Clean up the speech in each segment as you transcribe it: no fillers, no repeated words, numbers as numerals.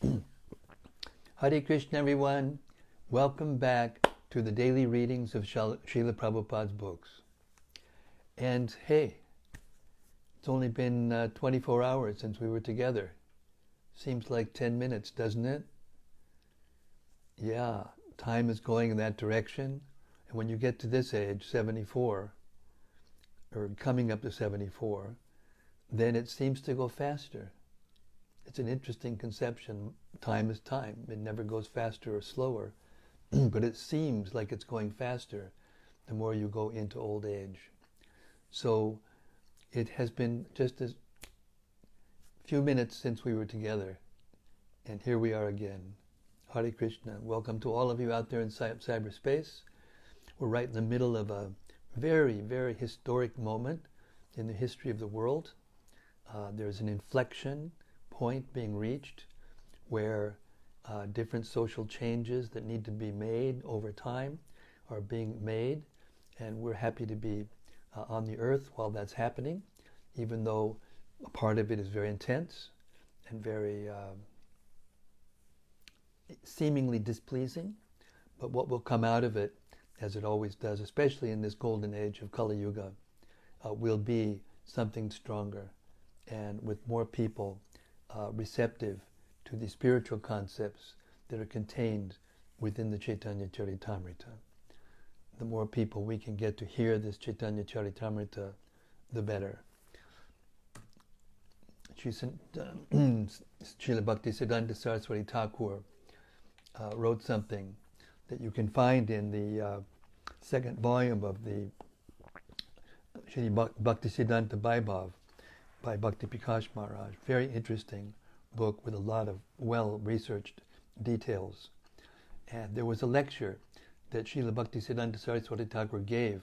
Hare Krishna, everyone. Welcome back to the daily readings of Srila Prabhupada's books. And hey, it's only been 24 hours since we were together. Seems like 10 minutes, doesn't it? Yeah, time is going in that direction. And when you get to this age, 74, or coming up to 74, then it seems to go faster. It's an interesting conception. Time is time. It never goes faster or slower. But it seems like it's going faster the more you go into old age. So it has been just a few minutes since we were together. And here we are again. Hare Krishna. Welcome to all of you out there in cyberspace. We're right in the middle of a very, very historic moment in the history of the world. There's an inflection point being reached where different social changes that need to be made over time are being made, and we're happy to be on the earth while that's happening, even though a part of it is very intense and very seemingly displeasing. But what will come out of it, as it always does, especially in this golden age of Kali Yuga, will be something stronger and with more people receptive to the spiritual concepts that are contained within the Caitanya-caritämrta. The more people we can get to hear this Caitanya-caritämrta, the better. Srila Bhaktisiddhanta Saraswati Thakur wrote something that you can find in the second volume of the Shri Bhaktisiddhanta Vaibhav by Bhakti Prakash Maharaj. Very interesting book with a lot of well-researched details. And there was a lecture that Srila Bhaktisiddhanta Saraswati Thakur gave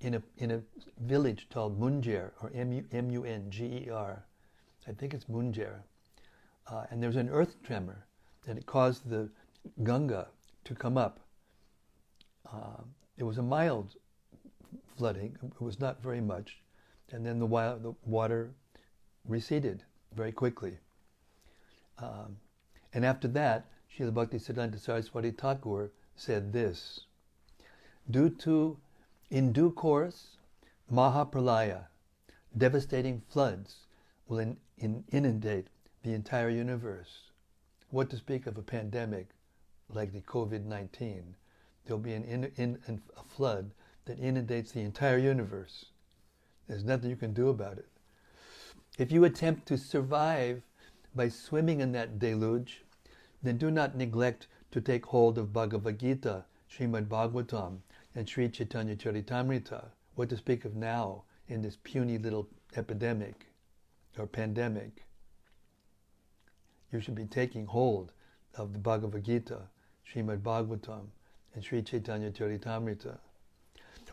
in a village called Munger, or M-U-N-G-E-R. I think it's Munger. And there was an earth tremor, and it caused the Ganga to come up. It was a mild flooding. It was not very much. And then the water receded very quickly. And after that, Srila Bhaktisiddhanta Saraswati Thakur said this: in due course, Mahapralaya, devastating floods, will inundate the entire universe. What to speak of a pandemic like the COVID-19? There'll be a flood that inundates the entire universe. There's nothing you can do about it. If you attempt to survive by swimming in that deluge, then do not neglect to take hold of Bhagavad Gita, Srimad Bhagavatam, and Sri Caitanya-caritämrta. What to speak of now in this puny little epidemic or pandemic? You should be taking hold of the Bhagavad Gita, Srimad Bhagavatam, and Sri Caitanya-caritämrta.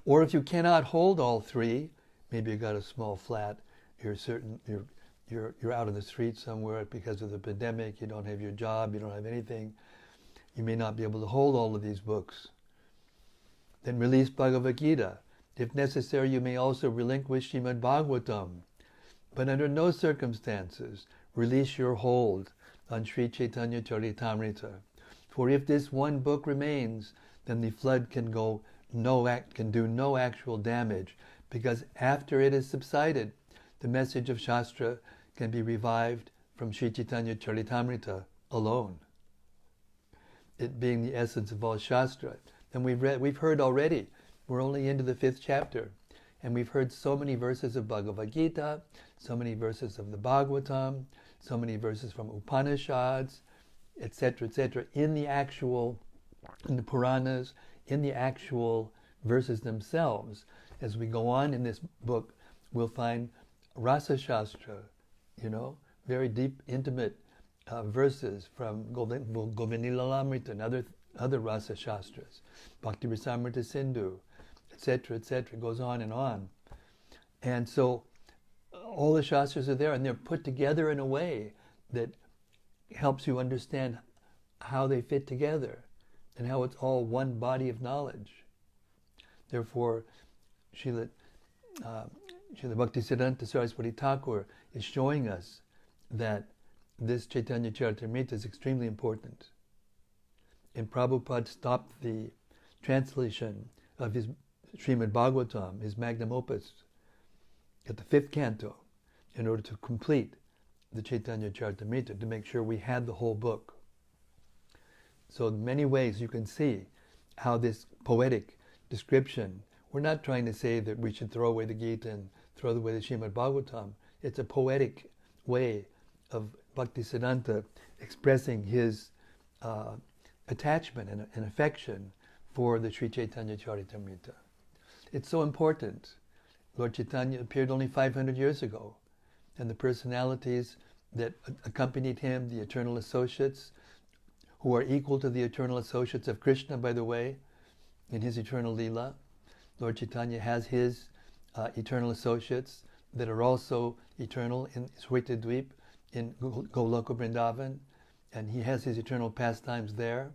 Or if you cannot hold all three, maybe you got a small flat, you're out on the street somewhere because of the pandemic, you don't have your job, you don't have anything, you may not be able to hold all of these books. Then release Bhagavad Gita. If necessary, you may also relinquish Srimad Bhagavatam. But under no circumstances release your hold on Sri Caitanya-caritämrta. For if this one book remains, then the flood can do no actual damage, because after it has subsided, the message of Shastra can be revived from Sri Caitanya-caritämrta alone, it being the essence of all Shastra. And we've heard already, we're only into the 5th chapter, and we've heard so many verses of Bhagavad Gita, so many verses of the Bhagavatam, so many verses from Upanishads, etc., in the Puranas, in the actual verses themselves. As we go on in this book, we'll find Rasa Shastra, very deep, intimate verses from Govindalalamrita and other Rasa Shastras, Bhakti Rasamrita Sindhu, etc., it goes on and on. And so all the Shastras are there, and they're put together in a way that helps you understand how they fit together and how it's all one body of knowledge. Therefore, Srila Bhaktisiddhanta Saraswati Thakur is showing us that this Caitanya-caritämrta is extremely important. And Prabhupada stopped the translation of his Srimad Bhagavatam, his magnum opus, at the 5th canto, in order to complete the Caitanya-caritämrta, to make sure we had the whole book. So in many ways you can see how this poetic description, we're not trying to say that we should throw away the Gita and throw away the Srimad Bhagavatam. It's a poetic way of Bhaktisiddhanta expressing his attachment and affection for the Sri Caitanya-caritämrta. It's so important. Lord Chaitanya appeared only 500 years ago, and the personalities that accompanied him, the eternal associates, who are equal to the eternal associates of Krishna, by the way, in his eternal lila. Lord Chaitanya has his eternal associates that are also eternal in Sweta Dweep, in Goloka Vrindavan, and he has his eternal pastimes there,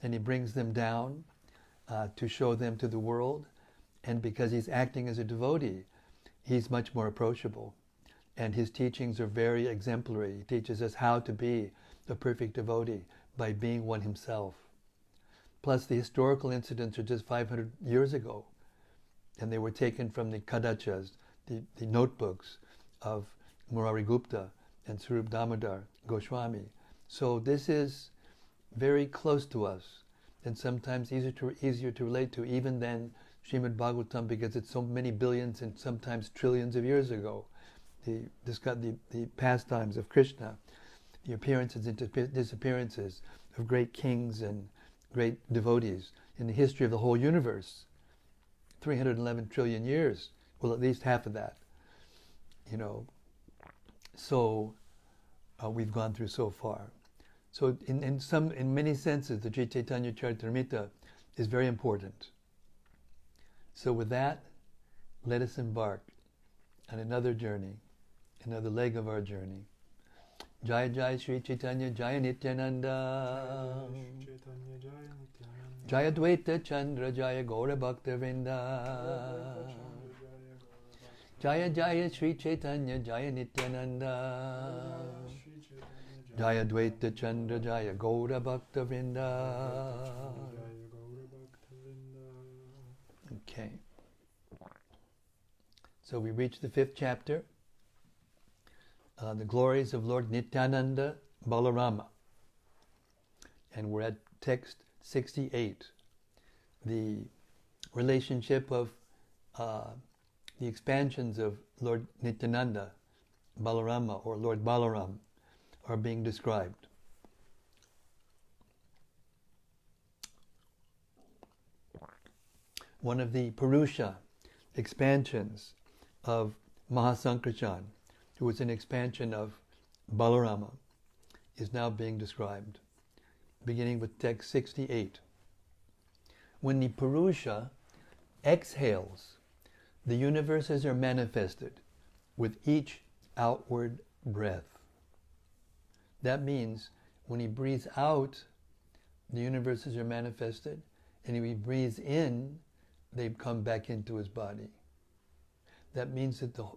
and he brings them down to show them to the world. And because he's acting as a devotee, he's much more approachable. And his teachings are very exemplary. He teaches us how to be a perfect devotee by being one himself. Plus the historical incidents are just 500 years ago, and they were taken from the Kadachas, the notebooks of Murari Gupta and Swarup Damodar Goswami. So this is very close to us, and sometimes easier to relate to even than Srimad Bhagavatam, because it's so many billions and sometimes trillions of years ago. The pastimes of Krishna, the appearances and disappearances of great kings and great devotees in the history of the whole universe. 311 trillion years, well, at least half of that, So we've gone through so far. So in many senses, the Sri Caitanya-caritämrta is very important. So with that, let us embark on another journey, another leg of our journey. Jaya Jaya Sri Chaitanya Jaya Nityänanda Jaya Dvaita Chandra Jaya Gaura Bhakta Vrinda Jaya Jaya Sri Chaitanya Jaya Nityänanda Jaya Dvaita Chandra Jaya Gaura Bhakta Vrinda. Okay. So we reached the 5th chapter, the glories of Lord Nityänanda Balaräma. And we're at text 68, the relationship of the expansions of Lord Nityänanda Balaräma, or Lord Balaram, are being described. One of the Purusha expansions of Mahasankarshan, who was an expansion of Balaräma, is now being described, beginning with text 68. When the Purusha exhales, the universes are manifested with each outward breath. That means when he breathes out, the universes are manifested, and when he breathes in, they come back into his body. That means that the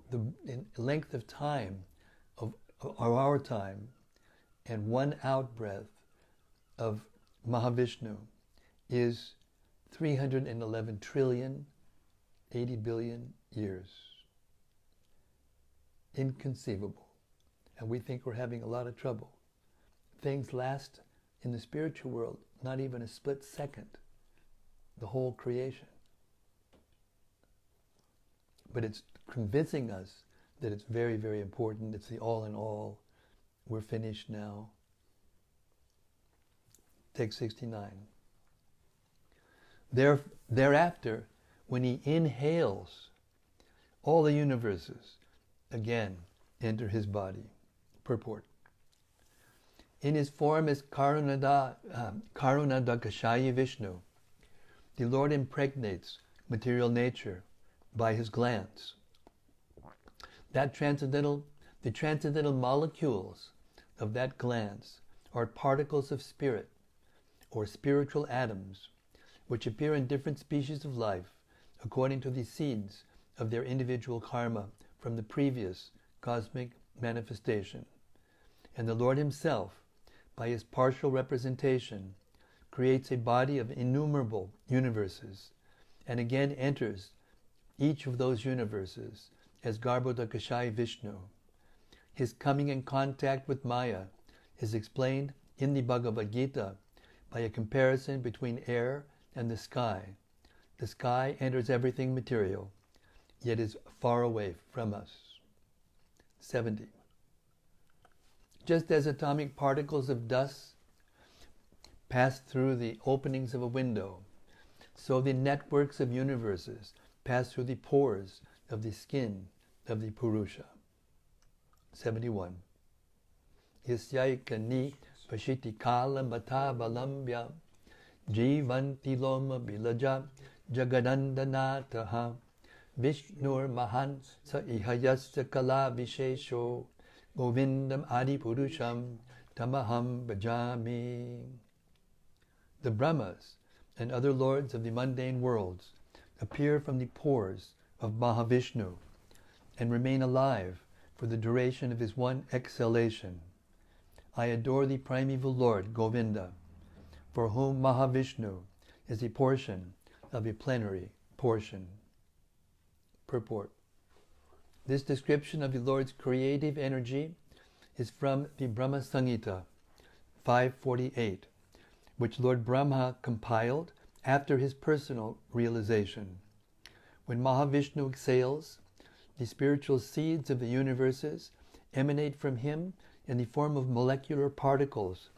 length of time of our time and one out breath of Mahavishnu is 311 trillion, 80 billion years. Inconceivable. And we think we're having a lot of trouble. Things last in the spiritual world not even a split second, the whole creation. But it's convincing us that it's very, very important. It's the all in all. We're finished now. Text 69. Thereafter, when he inhales, all the universes again enter his body. Purport. In his form as Karunadakashaya Vishnu, the Lord impregnates material nature by his glance. The transcendental molecules of that glance are particles of spirit, or spiritual atoms, which appear in different species of life according to the seeds of their individual karma from the previous cosmic manifestation. And the Lord himself, by his partial representation, creates a body of innumerable universes, and again enters each of those universes as Garbhodakashayi Vishnu. His coming in contact with Maya is explained in the Bhagavad Gita by a comparison between air and the sky. The sky enters everything material, yet is far away from us. 70. Just as atomic particles of dust pass through the openings of a window, so the networks of universes pass through the pores of the skin of the Purusha. 71. Yasyaikani pashiti kala mata balambya jivanti loma bilaja jagadandanataha Vishnur mahan sa ihayasya kala vishesho Govindam Adi Purusham Tamaham Bhajami. The Brahmas and other lords of the mundane worlds appear from the pores of Mahavishnu and remain alive for the duration of his one exhalation. I adore the primeval Lord Govinda, for whom Mahavishnu is a portion of a plenary portion. Purport. This description of the Lord's creative energy is from the Brahma Samhita 548, which Lord Brahma compiled after his personal realization. When Mahavishnu exhales, the spiritual seeds of the universes emanate from him in the form of molecular particles,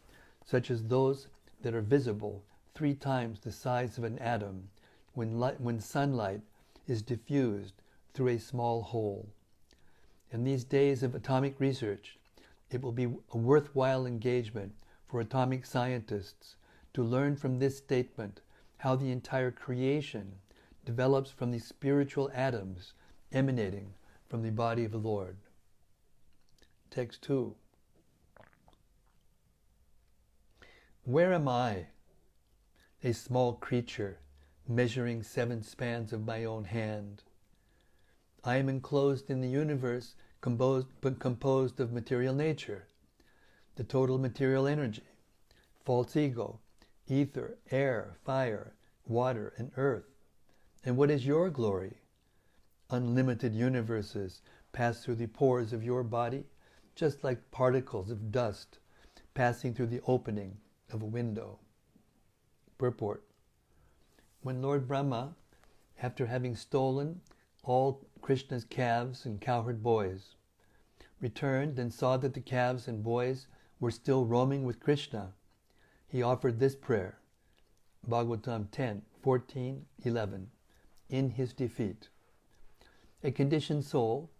such as those that are visible 3 times the size of an atom when sunlight is diffused through a small hole. In these days of atomic research, it will be a worthwhile engagement for atomic scientists to learn from this statement how the entire creation develops from the spiritual atoms emanating from the body of the Lord. Text 2. Where am I, a small creature measuring 7 spans of my own hand? I am enclosed in the universe composed of material nature, the total material energy, false ego, ether, air, fire, water, and earth. And what is your glory? Unlimited universes pass through the pores of your body, just like particles of dust passing through the opening of a window. Purport. When Lord Brahma, after having stolen all Krishna's calves and cowherd boys, returned and saw that the calves and boys were still roaming with Krishna, he offered this prayer, Bhagavatam 10, 14, 11, in his defeat. A conditioned soul,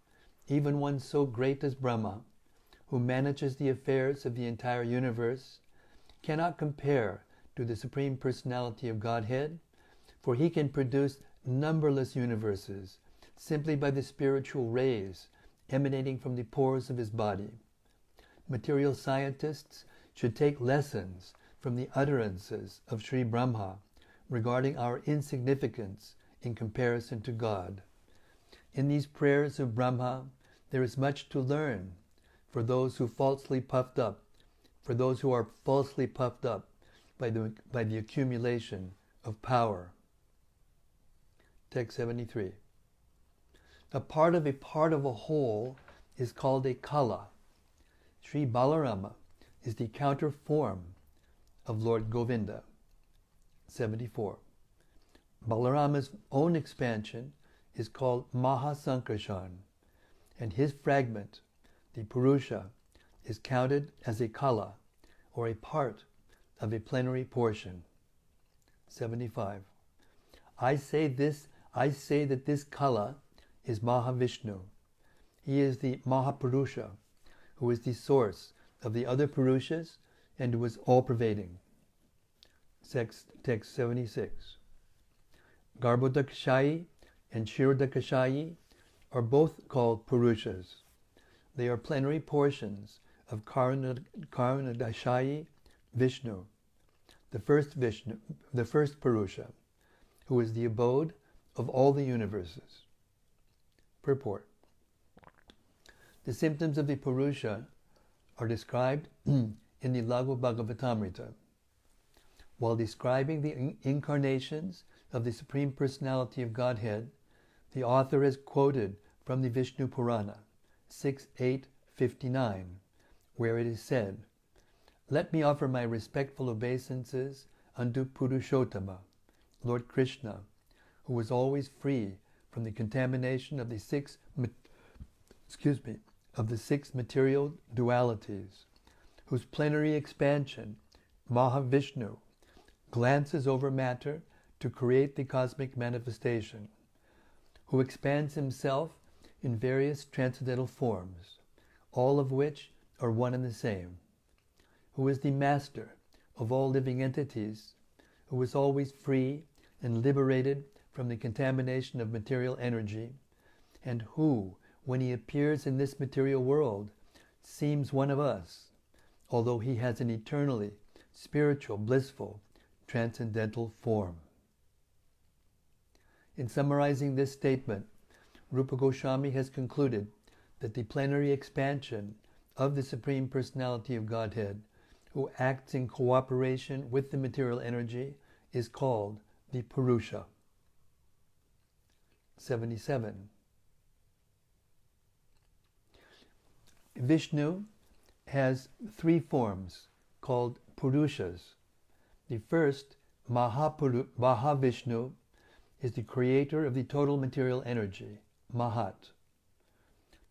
even one so great as Brahma, who manages the affairs of the entire universe, cannot compare to the Supreme Personality of Godhead, for he can produce numberless universes simply by the spiritual rays emanating from the pores of his body. Material scientists should take lessons from the utterances of Sri Brahma regarding our insignificance in comparison to God. In these prayers of Brahma, there is much to learn for those who are falsely puffed up by the accumulation of power. Text 73. A part of a whole is called a kala. Sri Balaräma is the counter form of Lord Govinda. 74. Balarama's own expansion is called Mahasankarshan, and his fragment, the Purusha, is counted as a kala, or a part of a plenary portion. 75. I say that this kala is Mahavishnu. He is the Mahapurusha, who is the source of the other Purushas and who is all-pervading. Text 76. Garbhodakashayi and Kshirodakashayi are both called Purushas. They are plenary portions of Karanadashayi Vishnu, the first Purusha, who is the abode of all the universes. Purport. The symptoms of the Purusha are described in the Lagu Bhagavatamrita. While describing the incarnations of the Supreme Personality of Godhead, the author has quoted from the Vishnu Purana 6.8.59, where it is said, "Let me offer my respectful obeisances unto Purushottama, Lord Krishna, who was always free from the contamination of the six material dualities, whose plenary expansion, Mahavishnu, glances over matter to create the cosmic manifestation, who expands himself in various transcendental forms, all of which are one and the same, who is the master of all living entities, who is always free and liberated from the contamination of material energy, and who, when he appears in this material world, seems one of us, although he has an eternally spiritual, blissful, transcendental form." In summarizing this statement, Rupa Goswami has concluded that the plenary expansion of the Supreme Personality of Godhead, who acts in cooperation with the material energy, is called the Purusha. 77. Vishnu has three forms called Purushas. The first, Mahavishnu, is the creator of the total material energy, Mahat.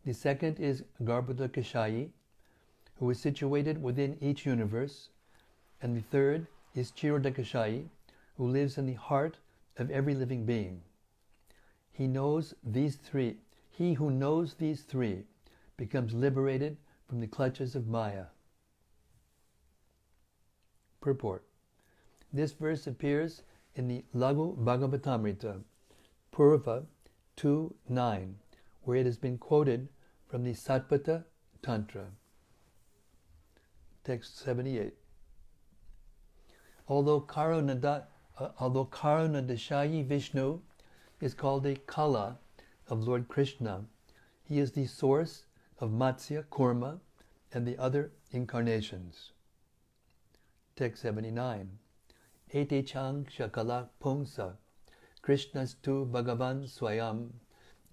The second is Garbhodakashayi, who is situated within each universe. And the third is Chirodakashayi, who lives in the heart of every living being. He who knows these three becomes liberated from the clutches of Maya. Purport. This verse appears in the Lagu Bhagavatamrita, Purva 2.9, where it has been quoted from the Satpata Tantra. Text 78. Although Karunadashayi Vishnu is called a Kala of Lord Krishna, he is the source of Matsya, Kurma, and the other incarnations. Text 79. Ete chang shakala pungsa, Krishnastu Bhagavan Swayam,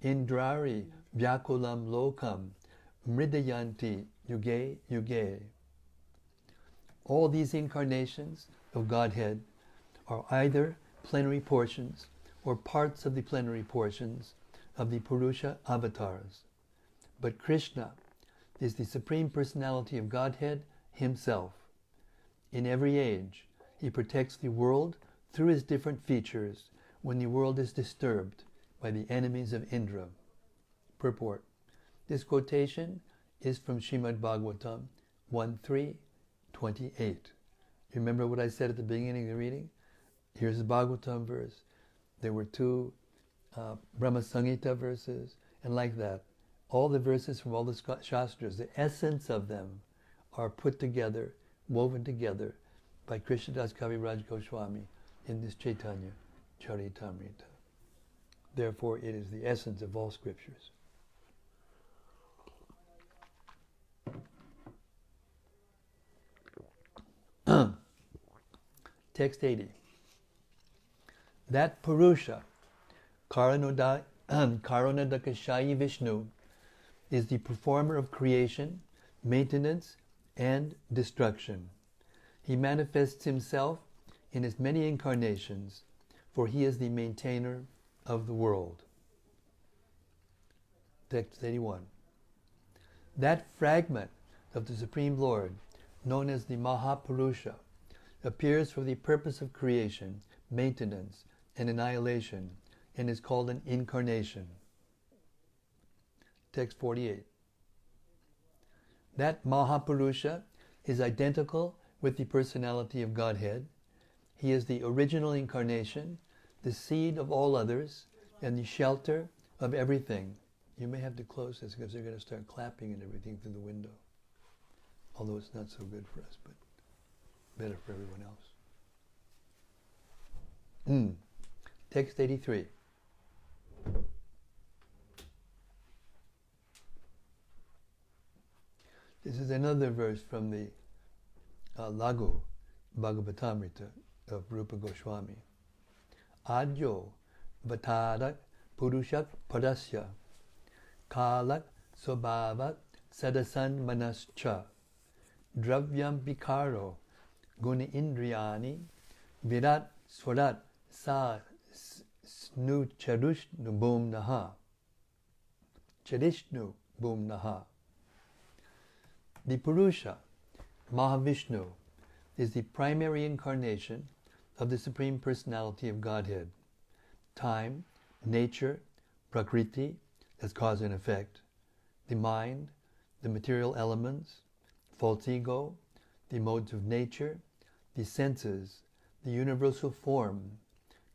Indrari Vyakulam Lokam, Mridayanti Yuge Yuge. All these incarnations of Godhead are either plenary portions or parts of the plenary portions of the Purusha avatars. But Krishna is the Supreme Personality of Godhead himself. In every age, he protects the world through his different features when the world is disturbed by the enemies of Indra. Purport. This quotation is from Srimad Bhagavatam 1.3.28. You remember what I said at the beginning of the reading? Here's the Bhagavatam verse. There were two Brahma Samhita verses, and like that. All the verses from all the Shastras, the essence of them are put together, woven together by Krishnadas Kaviraj Goswami in this Caitanya-caritämrta. Therefore, it is the essence of all scriptures. Text 80. That Purusha, Karunadakashayi Vishnu, is the performer of creation, maintenance, and destruction. He manifests himself in his many incarnations, for he is the maintainer of the world. Text 81. That fragment of the Supreme Lord, known as the Mahapurusha, appears for the purpose of creation, maintenance, and annihilation, and is called an incarnation. Text 48. That Mahapurusha is identical with the personality of Godhead. He is the original incarnation, the seed of all others, and the shelter of everything. You may have to close this because they're going to start clapping and everything through the window. Although it's not so good for us, but better for everyone else. Text 83. This is another verse from the Lagu Bhagavatamrita of Rupa Goswami. Adyo Vatarak Purushak Padasya Kalak Sobhavat Sadasan Manascha Dravyam Vikaro Guna Indriyani Virat Swarat Sa Snu Charishnu Bhum Naha Charishnu Bhum Naha. The Purusha, Mahavishnu, is the primary incarnation of the Supreme Personality of Godhead. Time, nature, prakriti, as cause and effect, the mind, the material elements, false ego, the modes of nature, the senses, the universal form,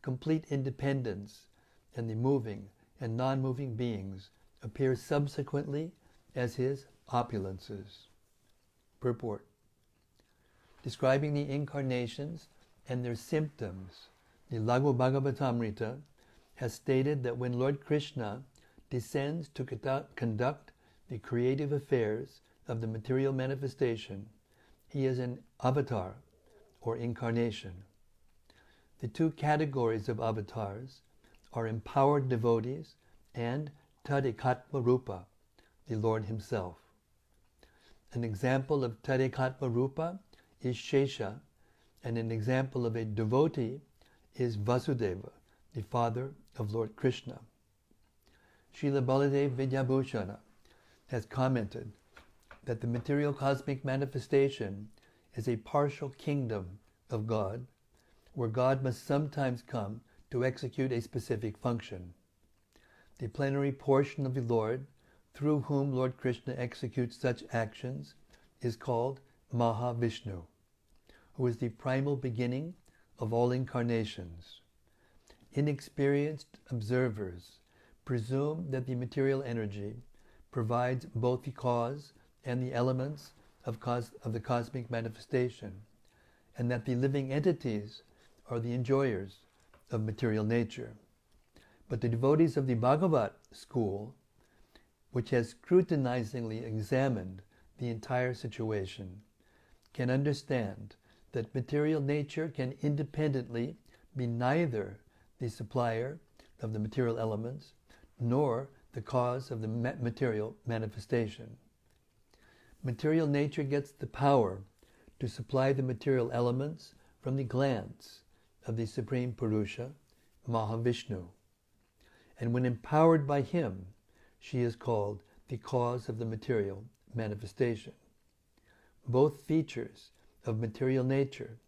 complete independence, and the moving and non-moving beings appear subsequently as his opulences. Purport. Describing the incarnations and their symptoms, the Lagu Bhagavatamrita has stated that when Lord Krishna descends to conduct the creative affairs of the material manifestation, he is an avatar or incarnation. The two categories of avatars are empowered devotees and Tadikatma Rupa, the Lord himself. An example of Tadikatma Rupa is Shesha, and an example of a devotee is Vasudeva, the father of Lord Krishna. Srila Baladev Vidyabhushana has commented that the material cosmic manifestation is a partial kingdom of God, where God must sometimes come to execute a specific function. The plenary portion of the Lord, through whom Lord Krishna executes such actions, is called Mahavishnu, who is the primal beginning of all incarnations. Inexperienced observers presume that the material energy provides both the cause and the elements of the cosmic manifestation, and that the living entities are the enjoyers of material nature. But the devotees of the Bhagavat school, which has scrutinizingly examined the entire situation, can understand that material nature can independently be neither the supplier of the material elements nor the cause of the material manifestation. Material nature gets the power to supply the material elements from the glance of the Supreme Purusha, Mahavishnu. And when empowered by him, she is called the cause of the material manifestation. Both features of material nature,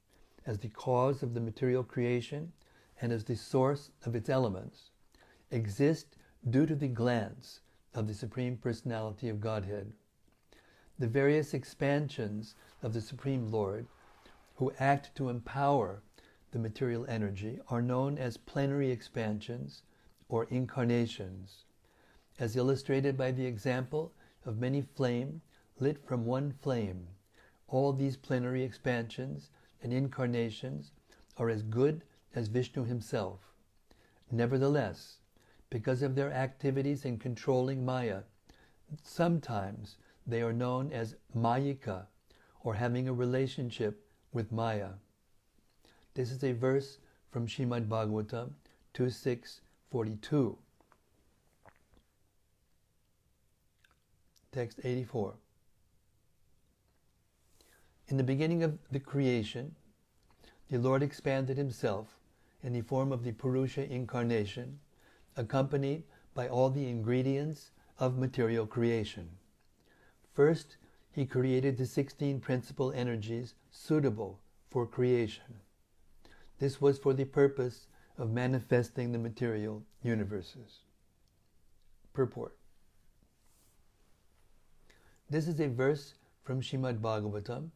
as the cause of the material creation and as the source of its elements, exist due to the glance of the Supreme Personality of Godhead. The various expansions of the Supreme Lord, who act to empower the material energy, are known as plenary expansions or incarnations, as illustrated by the example of many flame lit from one flame. All these plenary expansions and incarnations are as good as Vishnu himself. Nevertheless, because of their activities in controlling Maya, sometimes they are known as Mayika, or having a relationship with Maya. This is a verse from Srimad Bhagavatam 2.6.42. Text 84. In the beginning of the creation, the Lord expanded himself in the form of the Purusha incarnation, accompanied by all the ingredients of material creation. First, he created the 16 principal energies suitable for creation. This was for the purpose of manifesting the material universes. Purport. This is a verse from Srimad Bhagavatam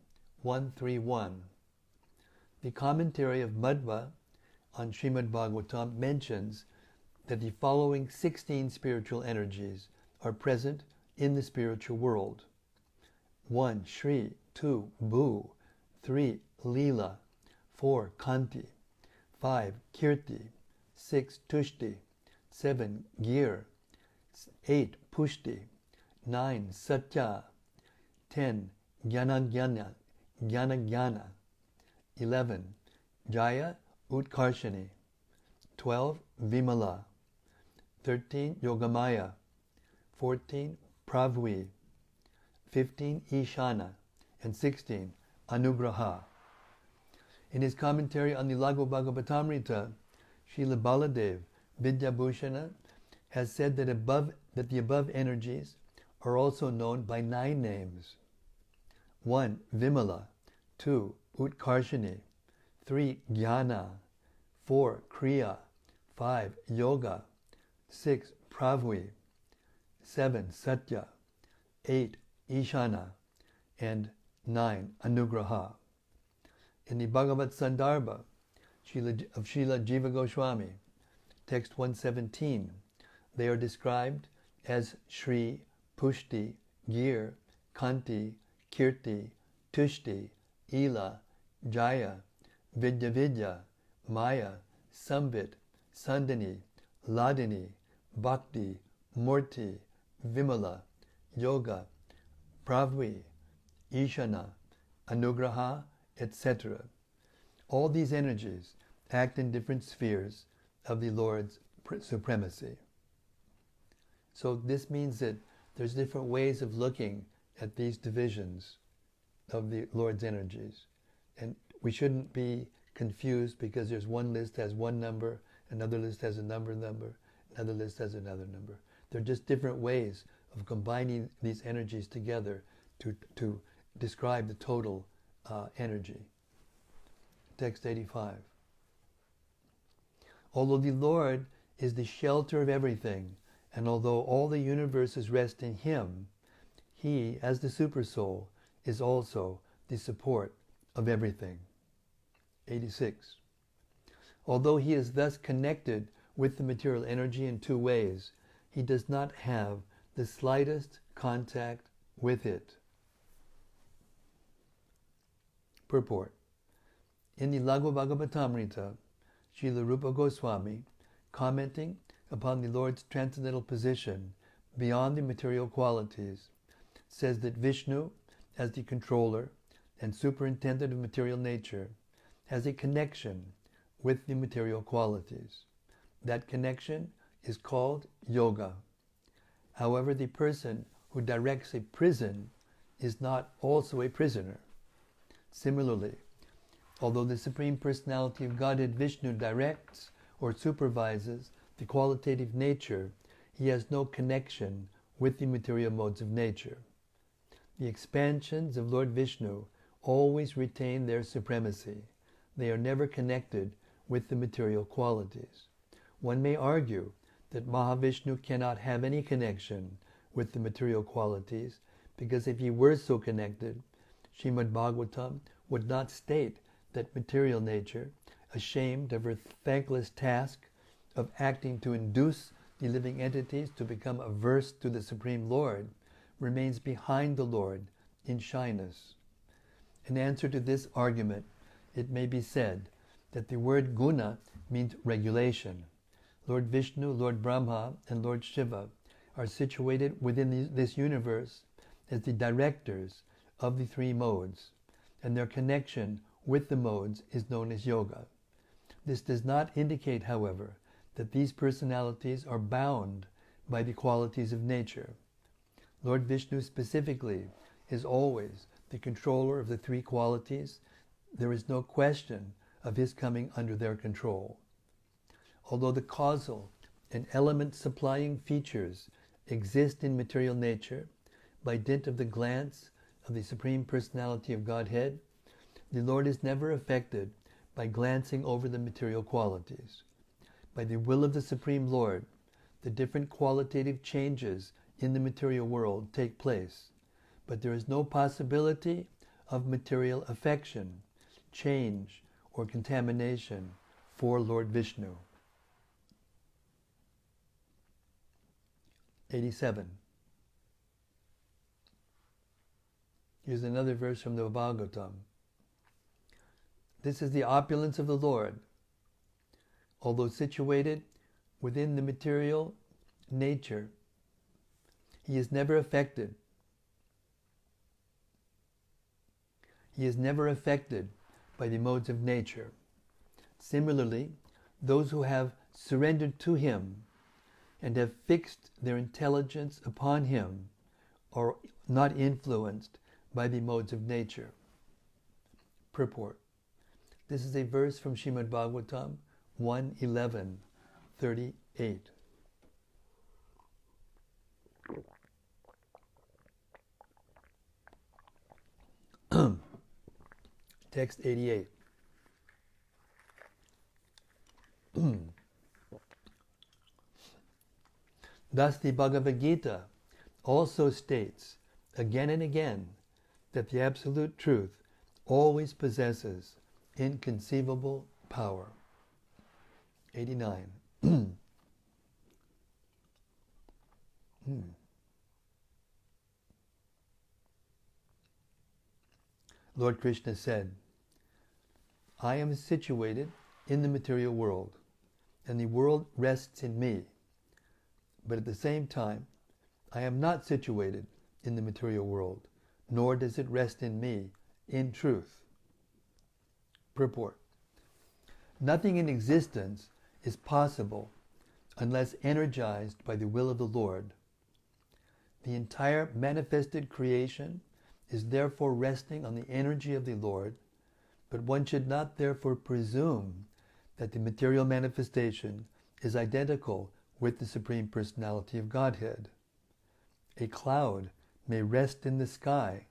1.3.1. The commentary of Madhva on Srimad Bhagavatam mentions that the following 16 spiritual energies are present in the spiritual world. 1. Shri, 2. Bhu, 3. Lila, 4. Kanti, 5. Kirti, 6. Tushti, 7. Gir, 8. Pushti, 9. Satya, 10. Jnana Jnana. 11. Jaya Utkarshini. 12. Vimala. 13. Yogamaya. 14. Pravvi. 15. Ishana. And 16. Anugraha. In his commentary on the Laghu Bhagavatamrita, Srila Baladev Vidyabhushana has said that the above energies are also known by 9 names. 1. Vimala. 2. Utkarshini. 3. Jnana. 4. Kriya. 5. Yoga. 6. Pravvi. 7. Satya. 8. Ishana. And 9. Anugraha. In the Bhagavat Sandarbha of Srila Jiva Goswami, text 117, they are described as Shri, Pushti, Gir, Kanti, Kirti, Tushti, Ila, Jaya, Vidya Vidya, Maya, Sambit, Sandini, Ladini, Bhakti, Murti, Vimala, Yoga, Pravvi, Ishana, Anugraha, etc. All these energies act in different spheres of the Lord's supremacy. So this means that there's different ways of looking at these divisions of the Lord's energies. And we shouldn't be confused because there's one list has one number, another list has another number, another list has another number. They're just different ways of combining these energies together to describe the total energy. Text 85. Although the Lord is the shelter of everything, and although all the universes rest in Him, He, as the Supersoul, is also the support of everything. 86. Although He is thus connected with the material energy in 2 ways, He does not have the slightest contact with it. Purport. In the Laghu Bhagavatamrita, Srila Rupa Goswami, commenting upon the Lord's transcendental position beyond the material qualities, says that Vishnu, as the controller and superintendent of material nature, has a connection with the material qualities. That connection is called yoga. However, the person who directs a prison is not also a prisoner. Similarly, although the Supreme Personality of Godhead Vishnu directs or supervises the qualitative nature, He has no connection with the material modes of nature. The expansions of Lord Vishnu always retain their supremacy. They are never connected with the material qualities. One may argue that Mahavishnu cannot have any connection with the material qualities, because if he were so connected, Srimad Bhagavatam would not state that material nature, ashamed of her thankless task of acting to induce the living entities to become averse to the Supreme Lord, remains behind the Lord in shyness. In answer to this argument, it may be said that the word guna means regulation. Lord Vishnu, Lord Brahma, and Lord Shiva are situated within this universe as the directors of the 3 modes, and their connection with the modes is known as yoga. This does not indicate, however, that these personalities are bound by the qualities of nature. Lord Vishnu specifically is always the controller of the 3 qualities. There is no question of his coming under their control. Although the causal and element supplying features exist in material nature, by dint of the glance of the Supreme Personality of Godhead, the Lord is never affected by glancing over the material qualities. By the will of the Supreme Lord, the different qualitative changes in the material world take place, but there is no possibility of material affection, change, or contamination for Lord Vishnu. 87. Here's another verse from the Bhagavatam. This is the opulence of the Lord. Although situated within the material nature, he is never affected He is never affected by the modes of nature. Similarly, those who have surrendered to him and have fixed their intelligence upon him are not influenced by the modes of nature. Purport. This is a verse from Srimad Bhagavatam 1:11-38. Text 88. Thus the Bhagavad Gita also states again and again that the Absolute Truth always possesses inconceivable power. 89. Lord Krishna said, I am situated in the material world, and the world rests in me. But at the same time, I am not situated in the material world, nor does it rest in me in truth. Purport. Nothing in existence is possible unless energized by the will of the Lord. The entire manifested creation is therefore resting on the energy of the Lord, but one should not therefore presume that the material manifestation is identical with the Supreme Personality of Godhead. A cloud may rest in the sky,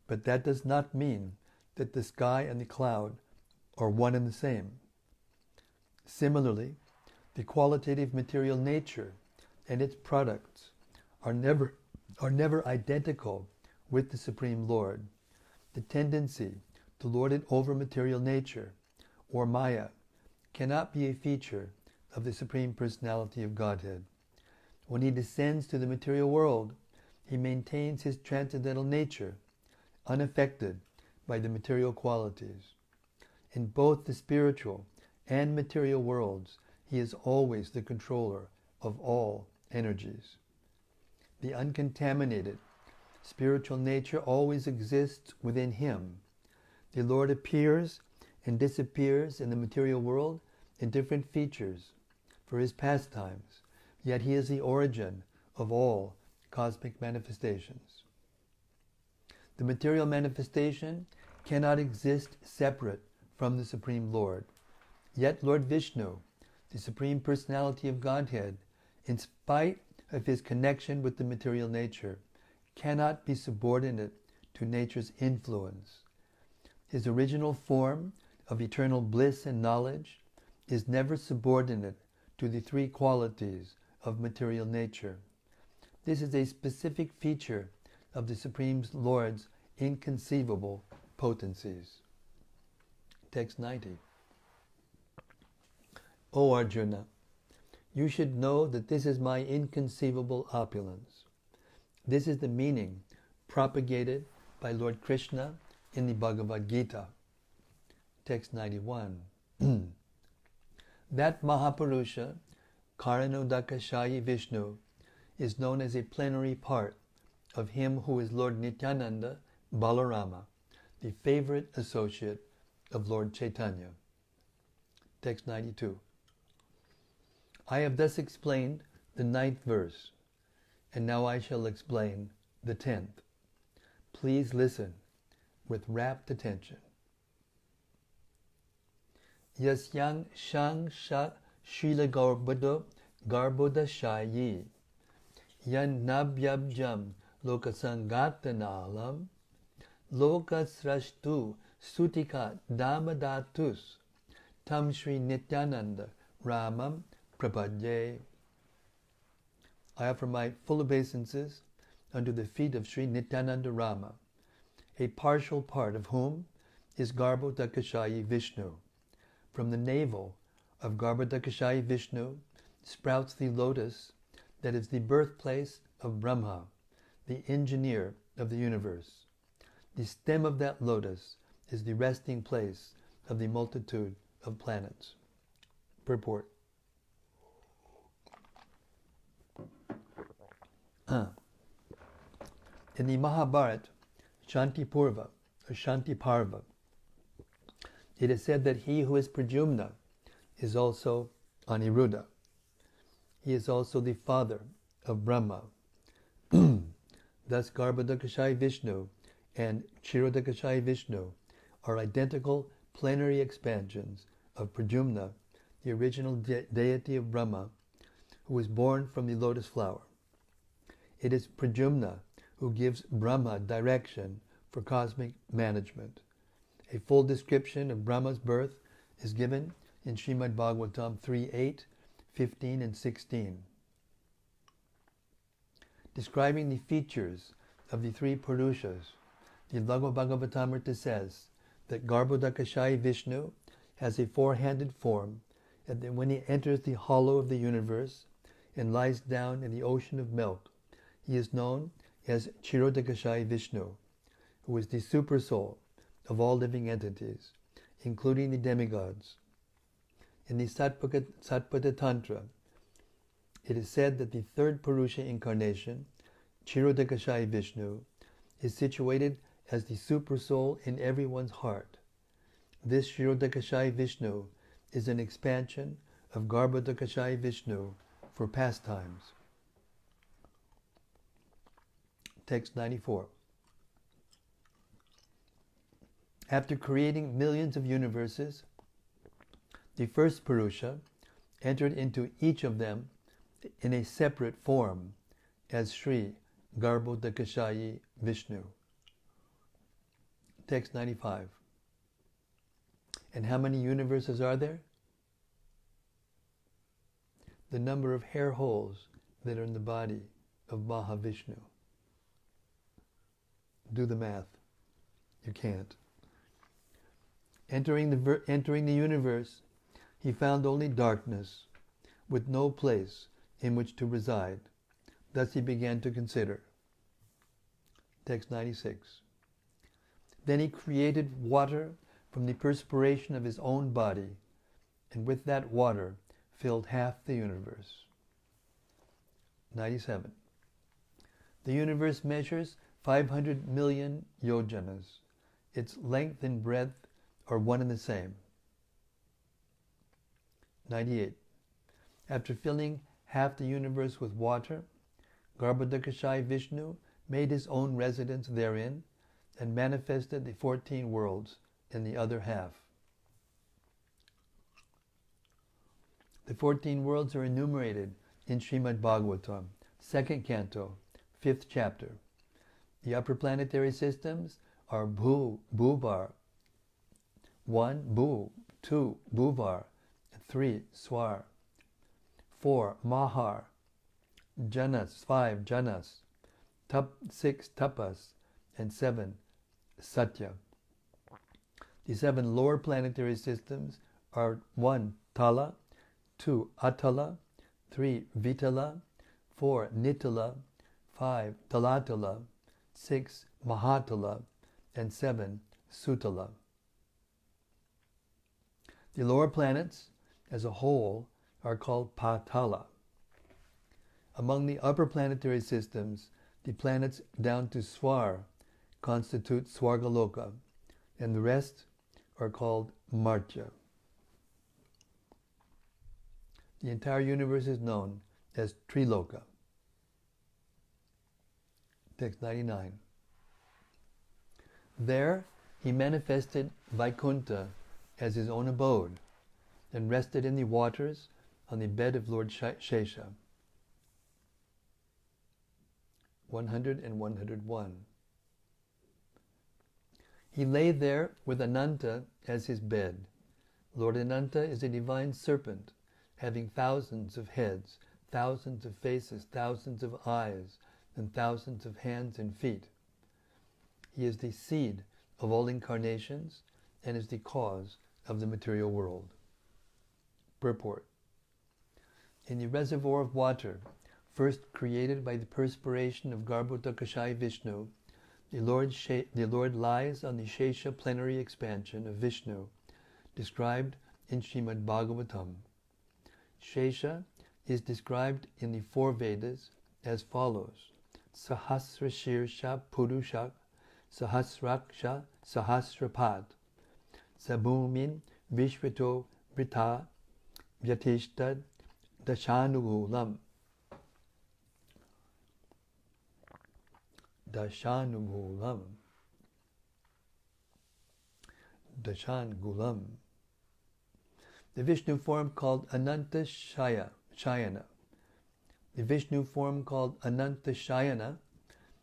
but that does not mean that the sky and the cloud are one and the same. Similarly, the qualitative material nature and its products are never identical with the Supreme Lord. The tendency to lord it over material nature, or Maya, cannot be a feature of the Supreme Personality of Godhead. When he descends to the material world, he maintains his transcendental nature, unaffected by the material qualities. In both the spiritual and material worlds, he is always the controller of all energies. The uncontaminated spiritual nature always exists within him. The Lord appears and disappears in the material world in different features for his pastimes, yet he is the origin of all cosmic manifestations. The material manifestation cannot exist separate from the Supreme Lord. Yet Lord Vishnu, the Supreme Personality of Godhead, in spite of his connection with the material nature, cannot be subordinate to nature's influence. His original form of eternal bliss and knowledge is never subordinate to the three qualities of material nature. This is a specific feature of the Supreme Lord's inconceivable potencies. Text 90. O Arjuna, you should know that this is my inconceivable opulence. This is the meaning propagated by Lord Krishna in the Bhagavad Gita. Text 91. That Mahapurusha, Karanodakashayi Vishnu, is known as a plenary part of him who is Lord Nityänanda Balaräma, the favorite associate of Lord Chaitanya. Text 92. I have thus explained the 9th verse, and now I shall explain the 10th. Please listen with rapt attention. Yasyang shang shat shila garbodashayi yan nabyabjam lokasangatanalam lokasrashtu sutika damadatus tam Shri Nityananda Ramam Prapadye. I offer my full obeisances unto the feet of Sri Nityananda Rama, a partial part of whom is Garbhodakashayi Vishnu. From the navel of Garbhodakashayi Vishnu sprouts the lotus that is the birthplace of Brahma, the engineer of the universe. The stem of that lotus is the resting place of the multitude of planets. Purport. In the Mahabharata, Shanti Purva, Shanti Parva. It is said that he who is Pradyumna is also Aniruddha. He is also the father of Brahma. Thus Garbhodakashayi Vishnu and Kshirodakashayi Vishnu are identical plenary expansions of Pradyumna, the original deity of Brahma, who was born from the lotus flower. It is Pradyumna who gives Brahma direction for cosmic management. A full description of Brahma's birth is given in Srimad Bhagavatam 3.8, 15 and 16. Describing the features of the three Purushas, the Laghu Bhagavatamrita says that Garbhodakashayi Vishnu has a four-handed form, and that when he enters the hollow of the universe and lies down in the ocean of milk, he is known as Kshirodakashayi Vishnu, who is the super soul of all living entities, including the demigods. In the Satpata Tantra, it is said that the third Purusha incarnation, Kshirodakashayi Vishnu, is situated as the super soul in everyone's heart. This Kshirodakashayi Vishnu is an expansion of Garbhodakashayi Vishnu for pastimes. Text 94. After creating millions of universes, the first Purusha entered into each of them in a separate form as Sri Garbhodakashayi Vishnu. Text 95. And how many universes are there? The number of hair holes that are in the body of Mahavishnu. Do the math. You can't. Entering the universe, he found only darkness, with no place in which to reside. Thus he began to consider. Text 96. Then he created water from the perspiration of his own body, and with that water filled half the universe. 97. The universe measures 500 million yojanas. Its length and breadth are one and the same. 98. After filling half the universe with water, Garbhodakashayi Vishnu made his own residence therein and manifested the 14 worlds in the other half. The 14 worlds are enumerated in Srimad Bhagavatam, 2nd canto, 5th chapter. The upper planetary systems are Bhuvar, 1 Bhu, 2 Bhuvar, 3 Swar, 4 Mahar, Janas, 5 Janas, 6 Tapas, and 7 Satya. The 7 lower planetary systems are 1 Tala, 2 Atala, 3 Vitala, 4 Nitala, 5 Talatala, 6 Mahatala, and 7 Sutala. The lower planets as a whole are called Patala. Among the upper planetary systems, the planets down to Swar constitute Swargaloka, and the rest are called Martya. The entire universe is known as Triloka. Text 99. There he manifested Vaikuntha as his own abode, and rested in the waters on the bed of Lord Shesha. 100 and 101. He lay there with Ananta as his bed. Lord Ananta is a divine serpent, having thousands of heads, thousands of faces, thousands of eyes, and thousands of hands and feet. He is the seed of all incarnations and is the cause of the material world. Purport. In the reservoir of water, first created by the perspiration of Garbhodakashayi Vishnu, the Lord lies on the Shesha plenary expansion of Vishnu, described in Srimad Bhagavatam. Shesha is described in the 4 Vedas as follows: Sahasra Shirsha Purushak Sahasraksha Sahasrapad Sabhumin Vishvato Vrita Vyatistad Dashanugulam. Dashanugulam. Dashangulam. The Vishnu form called Ananta Shayana. The Vishnu form called Ananta Shayana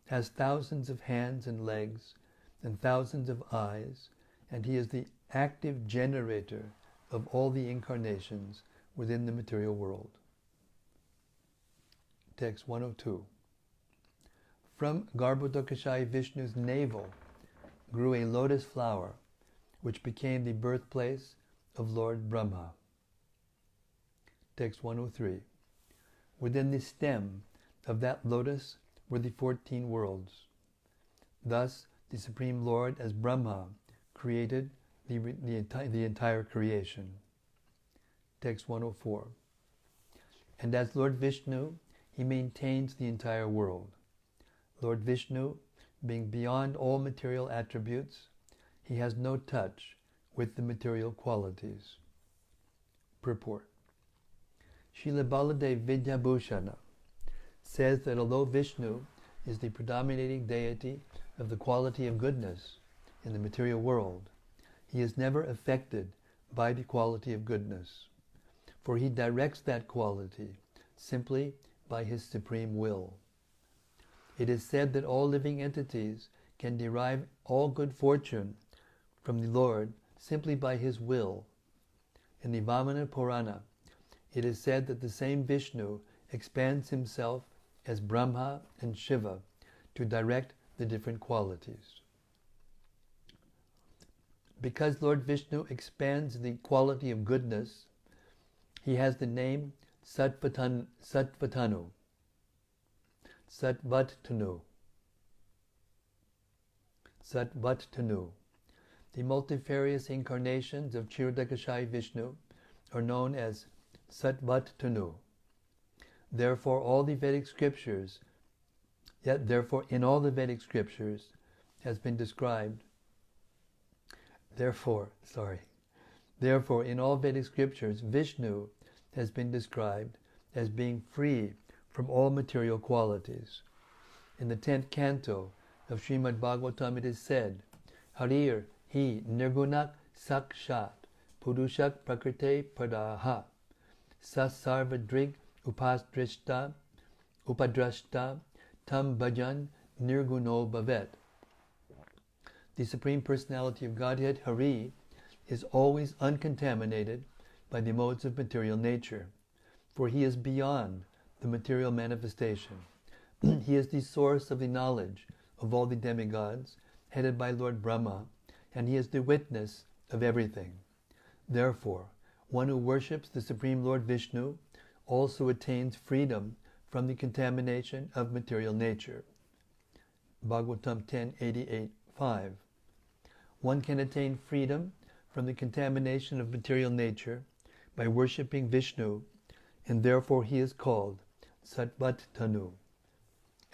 has thousands of hands and legs and thousands of eyes, and he is the active generator of all the incarnations within the material world. Text 102. From Garbhodakashayi Vishnu's navel grew a lotus flower, which became the birthplace of Lord Brahma. Text 103. Within the stem of that lotus were the 14 worlds. Thus, the Supreme Lord, as Brahma, created the entire creation. Text 104. And as Lord Vishnu, he maintains the entire world. Lord Vishnu, being beyond all material attributes, he has no touch with the material qualities. Purport. Srila Baladev Vidyabhushana says that although Vishnu is the predominating deity of the quality of goodness in the material world, he is never affected by the quality of goodness, for he directs that quality simply by his supreme will. It is said that all living entities can derive all good fortune from the Lord simply by his will. In the Vamana Purana, it is said that the same Vishnu expands himself as Brahma and Shiva to direct the different qualities. Because Lord Vishnu expands the quality of goodness, he has the name Sattvatanu. Sattvatanu. Sattvatanu. The multifarious incarnations of Kshirodakashayi Vishnu are known as Sattvatanu. Therefore, in all the Vedic scriptures has been described. Therefore, in all Vedic scriptures, Vishnu has been described as being free from all material qualities. In the 10th canto of Srimad Bhagavatam, it is said, Harir hi nirgunak sakshat purushak prakrite padaha sasarvadrig upadrashta tam bhajan nirguno bhavet. The Supreme Personality of Godhead, Hari, is always uncontaminated by the modes of material nature, for he is beyond the material manifestation. He is the source of the knowledge of all the demigods, headed by Lord Brahma, and he is the witness of everything. Therefore, one who worships the Supreme Lord Vishnu also attains freedom from the contamination of material nature. Bhagavatam 10:88-5. One can attain freedom from the contamination of material nature by worshipping Vishnu, and therefore he is called Sattvatanu,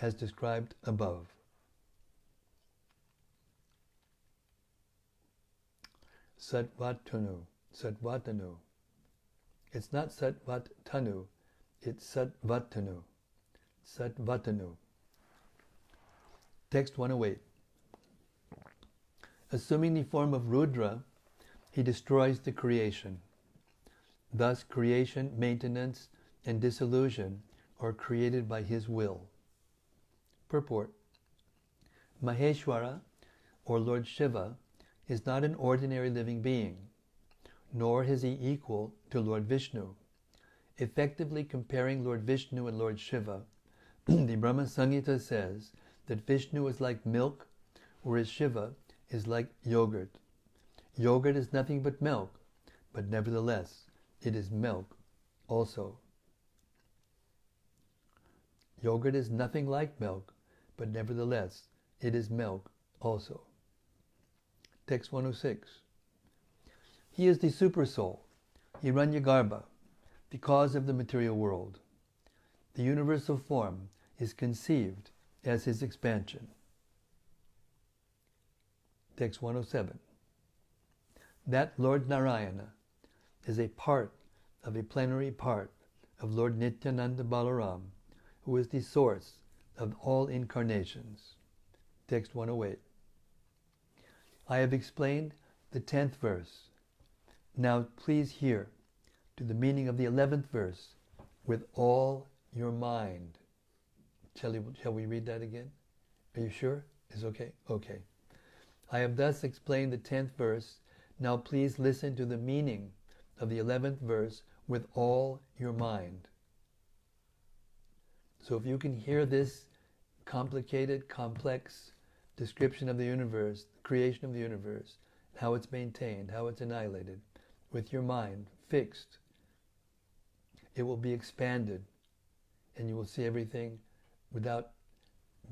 as described above. Sattvatanu. It's not Sattvatanu, it's Sattvatanu. Sattvatanu. Text 108. Assuming the form of Rudra, he destroys the creation. Thus, creation, maintenance, and dissolution are created by his will. Purport. Maheshwara, or Lord Shiva, is not an ordinary living being, nor is he equal to Lord Vishnu. Effectively comparing Lord Vishnu and Lord Shiva, the Brahma Samhita says that Vishnu is like milk, whereas Shiva is like yogurt. Yogurt is nothing but milk, but nevertheless, it is milk also. Yogurt is nothing like milk, but nevertheless, it is milk also. Text 106. He is the Supersoul, Hiranyagarbha, the cause of the material world. The universal form is conceived as his expansion. Text 107. That Lord Narayana is a part of a plenary part of Lord Nityänanda Balaram, who is the source of all incarnations. Text 108. I have explained the 10th verse. Now please hear to the meaning of the 11th verse with all your mind. Shall we read that again? Are you sure? Is okay? Okay. I have thus explained the 10th verse. Now please listen to the meaning of the 11th verse with all your mind. So if you can hear this complicated, complex description of the universe, the creation of the universe, how it's maintained, how it's annihilated, with your mind fixed, it will be expanded and you will see everything without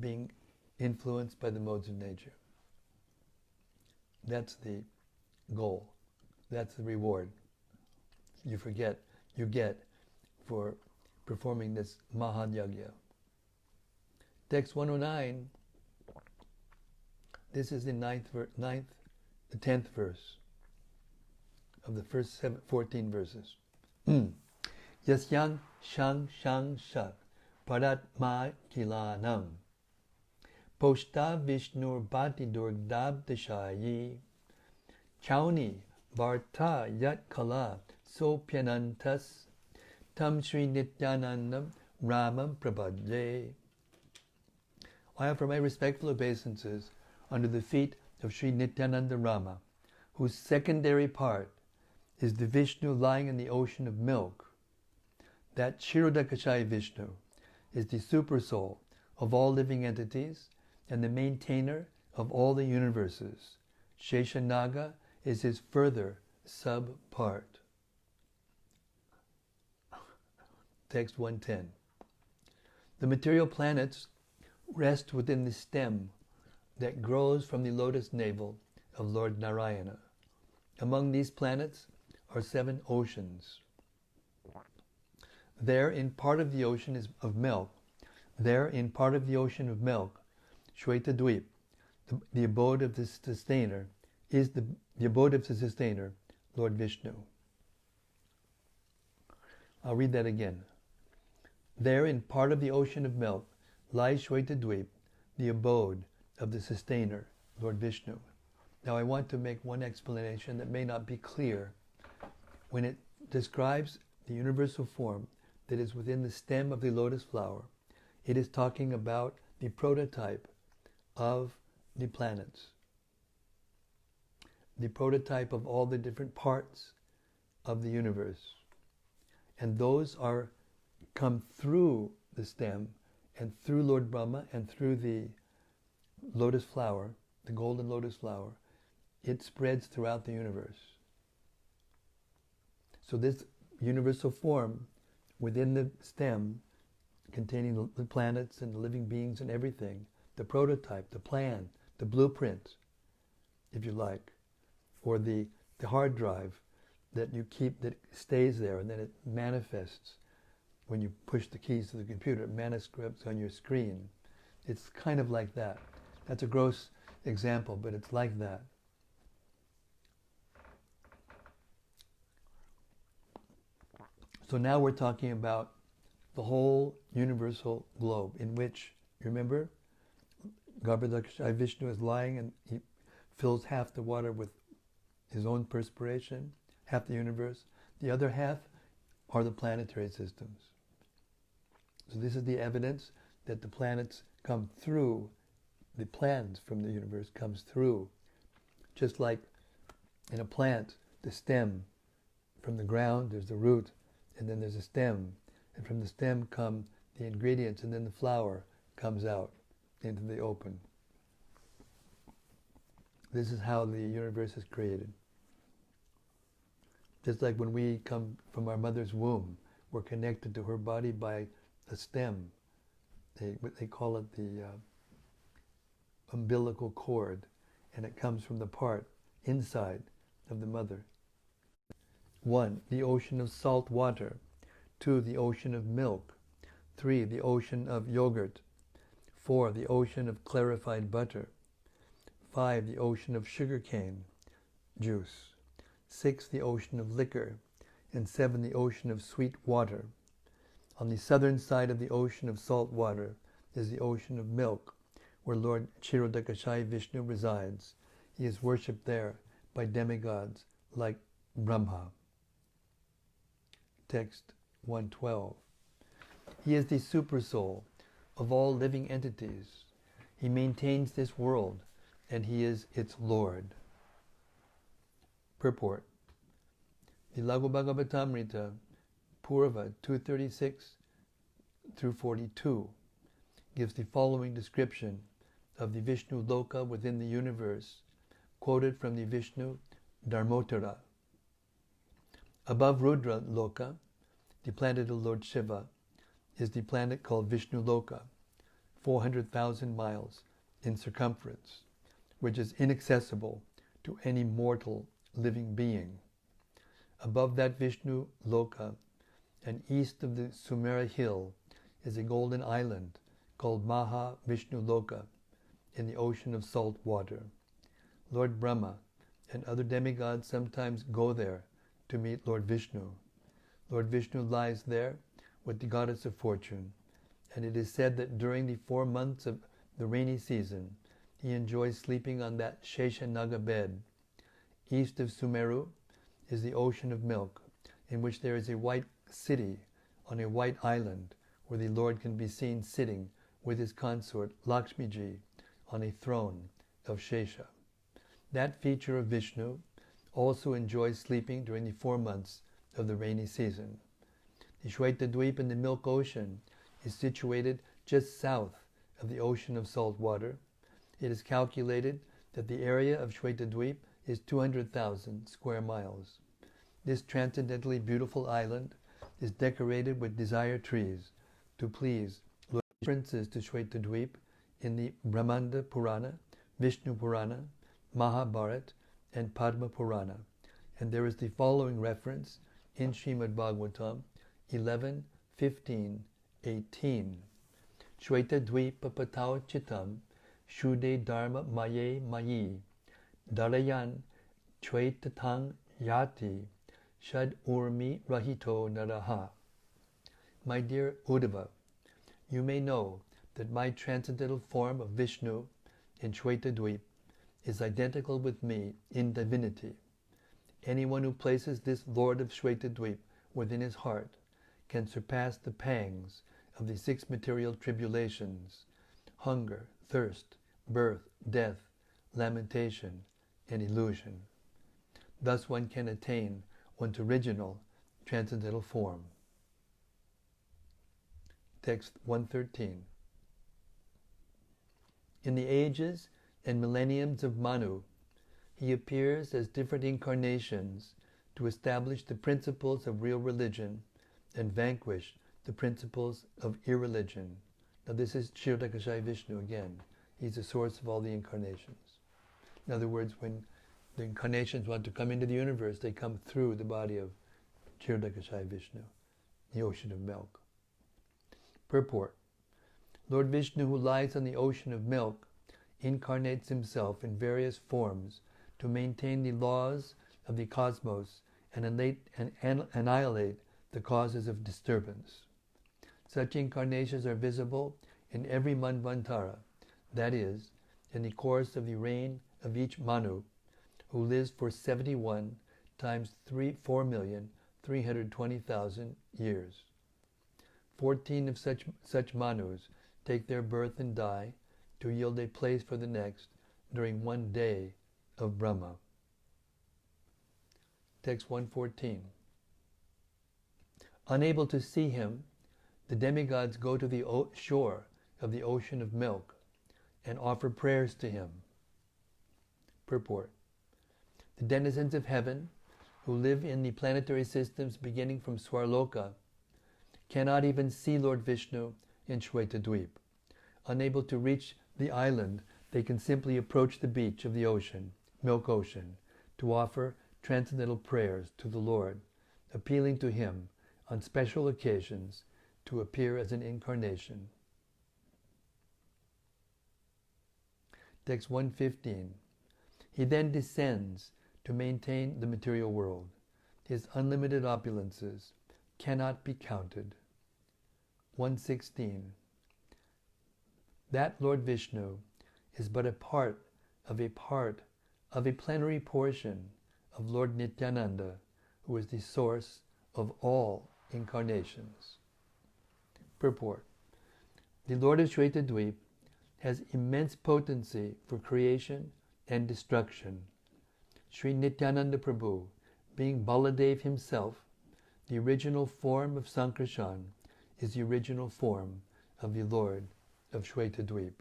being influenced by the modes of nature. That's the goal. That's the reward you get for performing this Mahayagya. Text 109, this is the 10th verse of the first 14 verses. Yasyang shang shang shak paratma kilanam poshta vishnur bhati durgdab deshayi chauni varta yat kala sopyanantas tam Sri Nityanandam Ramam Prabhadye. I offer my respectful obeisances under the feet of Sri Nityananda Rama, whose secondary part is the Vishnu lying in the ocean of milk. That Kshirodakashayi Vishnu is the super soul of all living entities and the maintainer of all the universes. Sheshanaga is his further sub-part. Text 110. The material planets rest within the stem that grows from the lotus navel of Lord Narayana. Among these planets are 7 oceans. There, in part of the ocean of milk, Shweta Dweep, the abode of the sustainer, is the abode of the sustainer, Lord Vishnu. I'll read that again. There, in part of the ocean of milk, lies Shweta Dweep, the abode of the sustainer, Lord Vishnu. Now I want to make one explanation that may not be clear. When it describes the universal form that is within the stem of the lotus flower, it is talking about the prototype of the planets, the prototype of all the different parts of the universe. And those come through the stem and through Lord Brahma and through the lotus flower, the golden lotus flower. It spreads throughout the universe. So this universal form within the stem, containing the planets and the living beings and everything, the prototype, the plan, the blueprint, if you like, or the hard drive that you keep, that stays there and then it manifests when you push the keys to the computer. It manuscripts on your screen. It's kind of like that. That's a gross example, but it's like that. So now we're talking about the whole universal globe in which, remember, Garbhodakashayi Vishnu is lying and he fills half the water with his own perspiration, half the universe. The other half are the planetary systems. So this is the evidence that the planets come through, the plans from the universe comes through. Just like in a plant, the stem, from the ground there's the root, and then there's a stem, and from the stem come the ingredients, and then the flower comes out into the open. This is how the universe is created. Just like when we come from our mother's womb, we're connected to her body by a stem. They call it the umbilical cord, and it comes from the part inside of the mother. 1. The ocean of salt water. 2. The ocean of milk. 3. The ocean of yogurt. 4. The ocean of clarified butter. 5, the ocean of sugarcane juice. 6, the ocean of liquor. And 7, the ocean of sweet water. On the southern side of the ocean of salt water is the ocean of milk, where Lord Kshirodakashayi Vishnu resides. He is worshipped there by demigods like Brahma. Text 112. He is the supersoul of all living entities. He maintains this world, and he is its Lord. Purport. The Laghu Bhagavatamrita, Purva 236 through 42, gives the following description of the Vishnu Loka within the universe, quoted from the Vishnu Dharmottara. Above Rudra Loka, the planet of Lord Shiva, is the planet called Vishnu Loka, 400,000 miles in circumference, which is inaccessible to any mortal living being. Above that Vishnu Loka, and east of the Sumera hill, is a golden island called Maha Vishnu Loka in the ocean of salt water. Lord Brahma and other demigods sometimes go there to meet Lord Vishnu. Lord Vishnu lies there with the goddess of fortune, and it is said that during the 4 months of the rainy season, he enjoys sleeping on that Sheshanaga bed. East of Sumeru is the ocean of milk, in which there is a white city on a white island, where the Lord can be seen sitting with his consort Lakshmiji on a throne of Shesha. That feature of Vishnu also enjoys sleeping during the 4 months of the rainy season. The Shweta-dweep in the Milk Ocean is situated just south of the ocean of salt water. It is calculated that the area of Shweta-dweep is 200,000 square miles. This transcendently beautiful island is decorated with desire trees to please Lord references to Shweta-dweep in the Brahmanda Purana, Vishnu Purana, Mahabharata, and Padma Purana. And there is the following reference in Srimad Bhagavatam 11, 15, 18. Shweta-dweepa patau chitam shude dharma maye mayi darayan Shwetatang yati shad urmi rahito naraha. My dear Uddhava, you may know that my transcendental form of Vishnu in Shweta-dweep is identical with me in divinity. Anyone who places this Lord of Shweta-dweep within his heart can surpass the pangs of the 6 material tribulations: hunger, thirst, birth, death, lamentation, and illusion. Thus one can attain one's original transcendental form. Text 113. In the ages and millenniums of Manu, he appears as different incarnations to establish the principles of real religion and vanquish the principles of irreligion. Now this is Kshirodakashayi Vishnu again. He's the source of all the incarnations. In other words, when the incarnations want to come into the universe, they come through the body of Kshirodakashayi Vishnu, the ocean of milk. Purport. Lord Vishnu, who lies on the ocean of milk, incarnates himself in various forms to maintain the laws of the cosmos and annihilate the causes of disturbance. Such incarnations are visible in every Manvantara, that is, in the course of the reign of each Manu, who lives for 71 times 4,320,000 years. 14 of such Manus take their birth and die to yield a place for the next during 1 day of Brahma. Text 114. Unable to see him, the demigods go to the shore of the ocean of milk and offer prayers to him. Purport. The denizens of heaven, who live in the planetary systems beginning from Swarloka, cannot even see Lord Vishnu in Shweta-dweep. Unable to reach the island, they can simply approach the beach of the ocean, Milk Ocean, to offer transcendental prayers to the Lord, appealing to him on special occasions to appear as an incarnation. Text 115. He then descends to maintain the material world. His unlimited opulences cannot be counted. 116. That Lord Vishnu is but a part of a plenary portion of Lord Nityânanda, who is the source of all incarnations. Purport. The Lord of Shwetadweep has immense potency for creation and destruction. Sri Nityananda Prabhu, being Baladev himself, the original form of Sankarshan, is the original form of the Lord of Shwetadweep.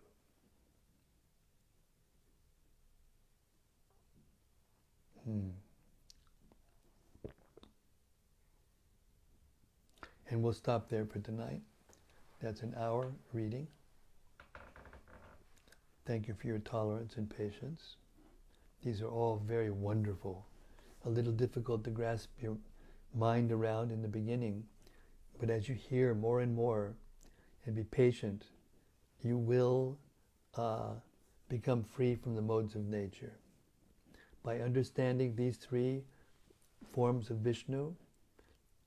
And we'll stop there for tonight. That's an hour reading. Thank you for your tolerance and patience. These are all very wonderful. A little difficult to grasp your mind around in the beginning, but as you hear more and more and be patient, you will become free from the modes of nature. By understanding these three forms of Vishnu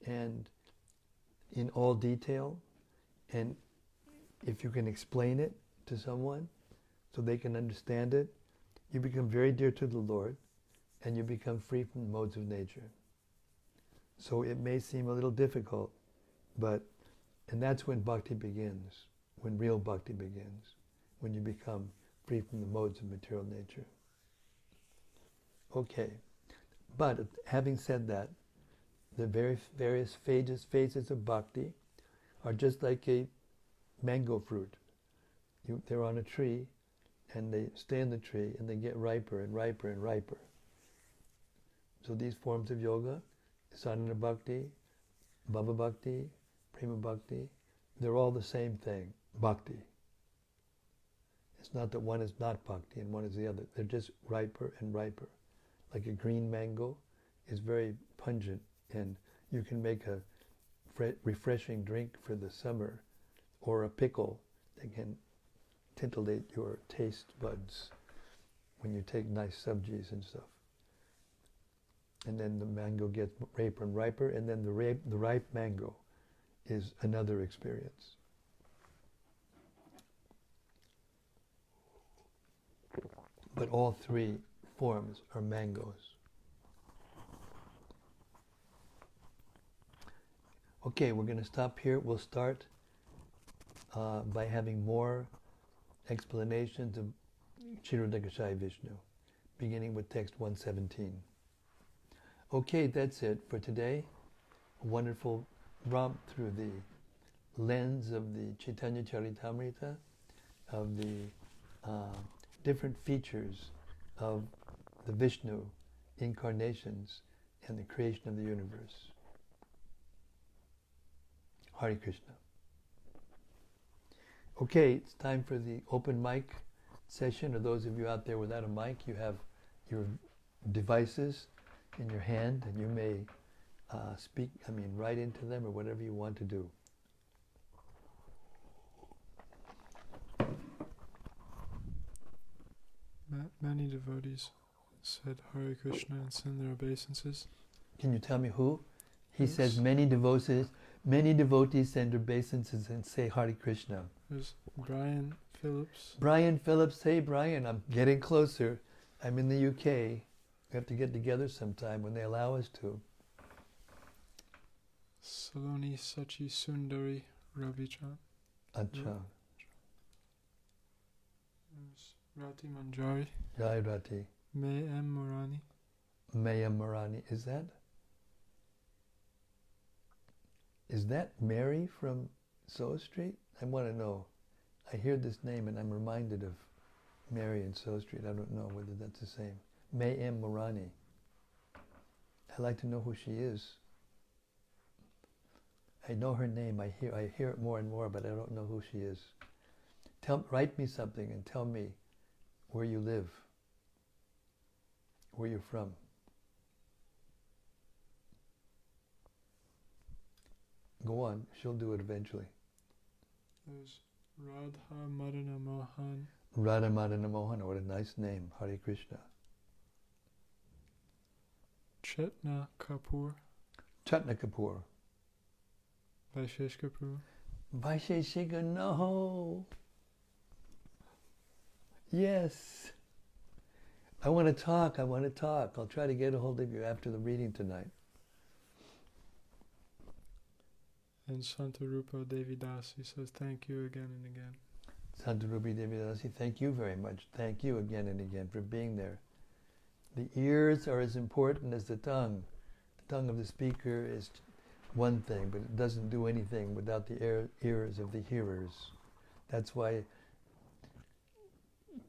and in all detail, and if you can explain it to someone so they can understand it, you become very dear to the Lord and you become free from the modes of nature. So it may seem a little difficult, and that's when bhakti begins, when real bhakti begins, when you become free from the modes of material nature. Okay, but having said that, the various phases of bhakti are just like a mango fruit. They're on a tree, and they stay in the tree, and they get riper and riper and riper. So these forms of yoga, sadhana bhakti, bhava bhakti, prema bhakti, they're all the same thing, bhakti. It's not that one is not bhakti and one is the other. They're just riper and riper. Like a green mango is very pungent, and you can make a refreshing drink for the summer, or a pickle that can titillate your taste buds when you take nice sabjis and stuff. And then the mango gets riper and riper, and then the ripe mango is another experience. But all three forms are mangoes. Okay, we're going to stop here. We'll start by having more explanations of Kshirodakashayi Vishnu, beginning with text 117. Okay, that's it for today. A wonderful romp through the lens of the Caitanya-caritämrta, of the different features of the Vishnu incarnations and the creation of the universe. Hare Krishna. Okay, it's time for the open mic session. Or those of you out there without a mic, you have your devices in your hand, and you may write into them or whatever you want to do. Many devotees said Hare Krishna and send their obeisances. Can you tell me who? He says many devotees send obeisances and say Hare Krishna. There's Brian Phillips. Brian Phillips, hey Brian, I'm getting closer. I'm in the UK. We have to get together sometime when they allow us to. Saloni Sachi Sundari Ravichan. Acha. There's Rati Manjari. Jai Rati. Mayam Morani. Mayam Morani. Is that Mary from Soho Street? I want to know. I hear this name and I'm reminded of Mary in Soho Street. I don't know whether that's the same. Mayam Morani. I'd like to know who she is. I know her name. I hear it more and more, but I don't know who she is. Write me something and tell me where you live, where you're from. Go on, she'll do it eventually. There's Radha Madana Mohan. Radha Madana Mohan, what a nice name. Hare Krishna. Chetna-kapur. Chetna-kapur. Vaisheshkapur. Vaisheshika, no. Yes. I want to talk. I'll try to get a hold of you after the reading tonight. And Santarupa Devidasi says, thank you again and again. Santarupa Devidasi, thank you very much. Thank you again and again for being there. The ears are as important as the tongue. The tongue of the speaker is one thing, but it doesn't do anything without the ears of the hearers. That's why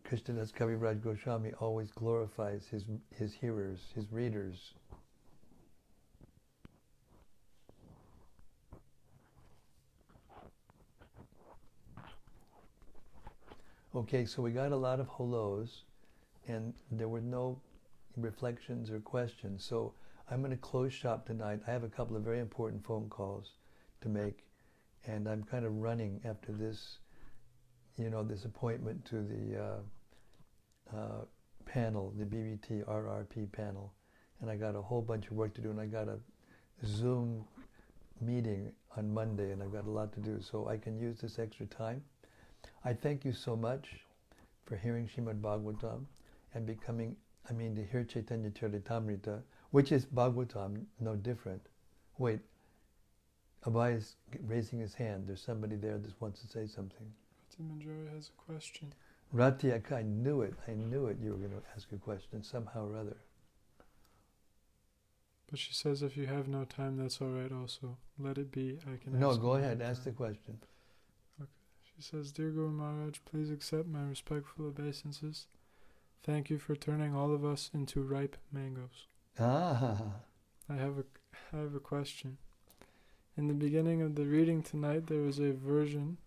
Krishnadas Kaviraj Goswami always glorifies his hearers, his readers. Okay, so we got a lot of hellos, and there were no reflections or questions. So I'm going to close shop tonight. I have a couple of very important phone calls to make, and I'm kind of running after this, this appointment to the panel, the BBT RRP panel, and I got a whole bunch of work to do, and I got a Zoom meeting on Monday, and I've got a lot to do, so I can use this extra time. I thank you so much for hearing Srimad Bhagavatam and to hear Caitanya-caritämrta, which is Bhagavatam, no different. Wait, Abhay is raising his hand. There's somebody there that wants to say something. Rati Manjari has a question. Rati, I knew it you were going to ask a question somehow or other. But she says if you have no time, that's all right also. Let it be. I can No, ask go ahead, ask the question. She says, Dear Guru Maharaj, please accept my respectful obeisances. Thank you for turning all of us into ripe mangoes. Ah. I have a question. In the beginning of the reading tonight, there was a version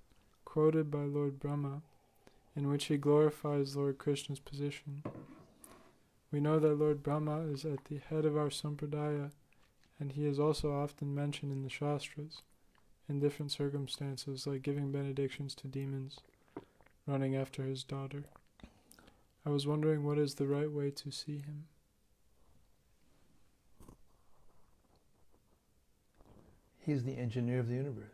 quoted by Lord Brahma in which he glorifies Lord Krishna's position. We know that Lord Brahma is at the head of our sampradaya, and he is also often mentioned in the Shastras in different circumstances, like giving benedictions to demons, running after his daughter. I was wondering what is the right way to see him. He's the engineer of the universe.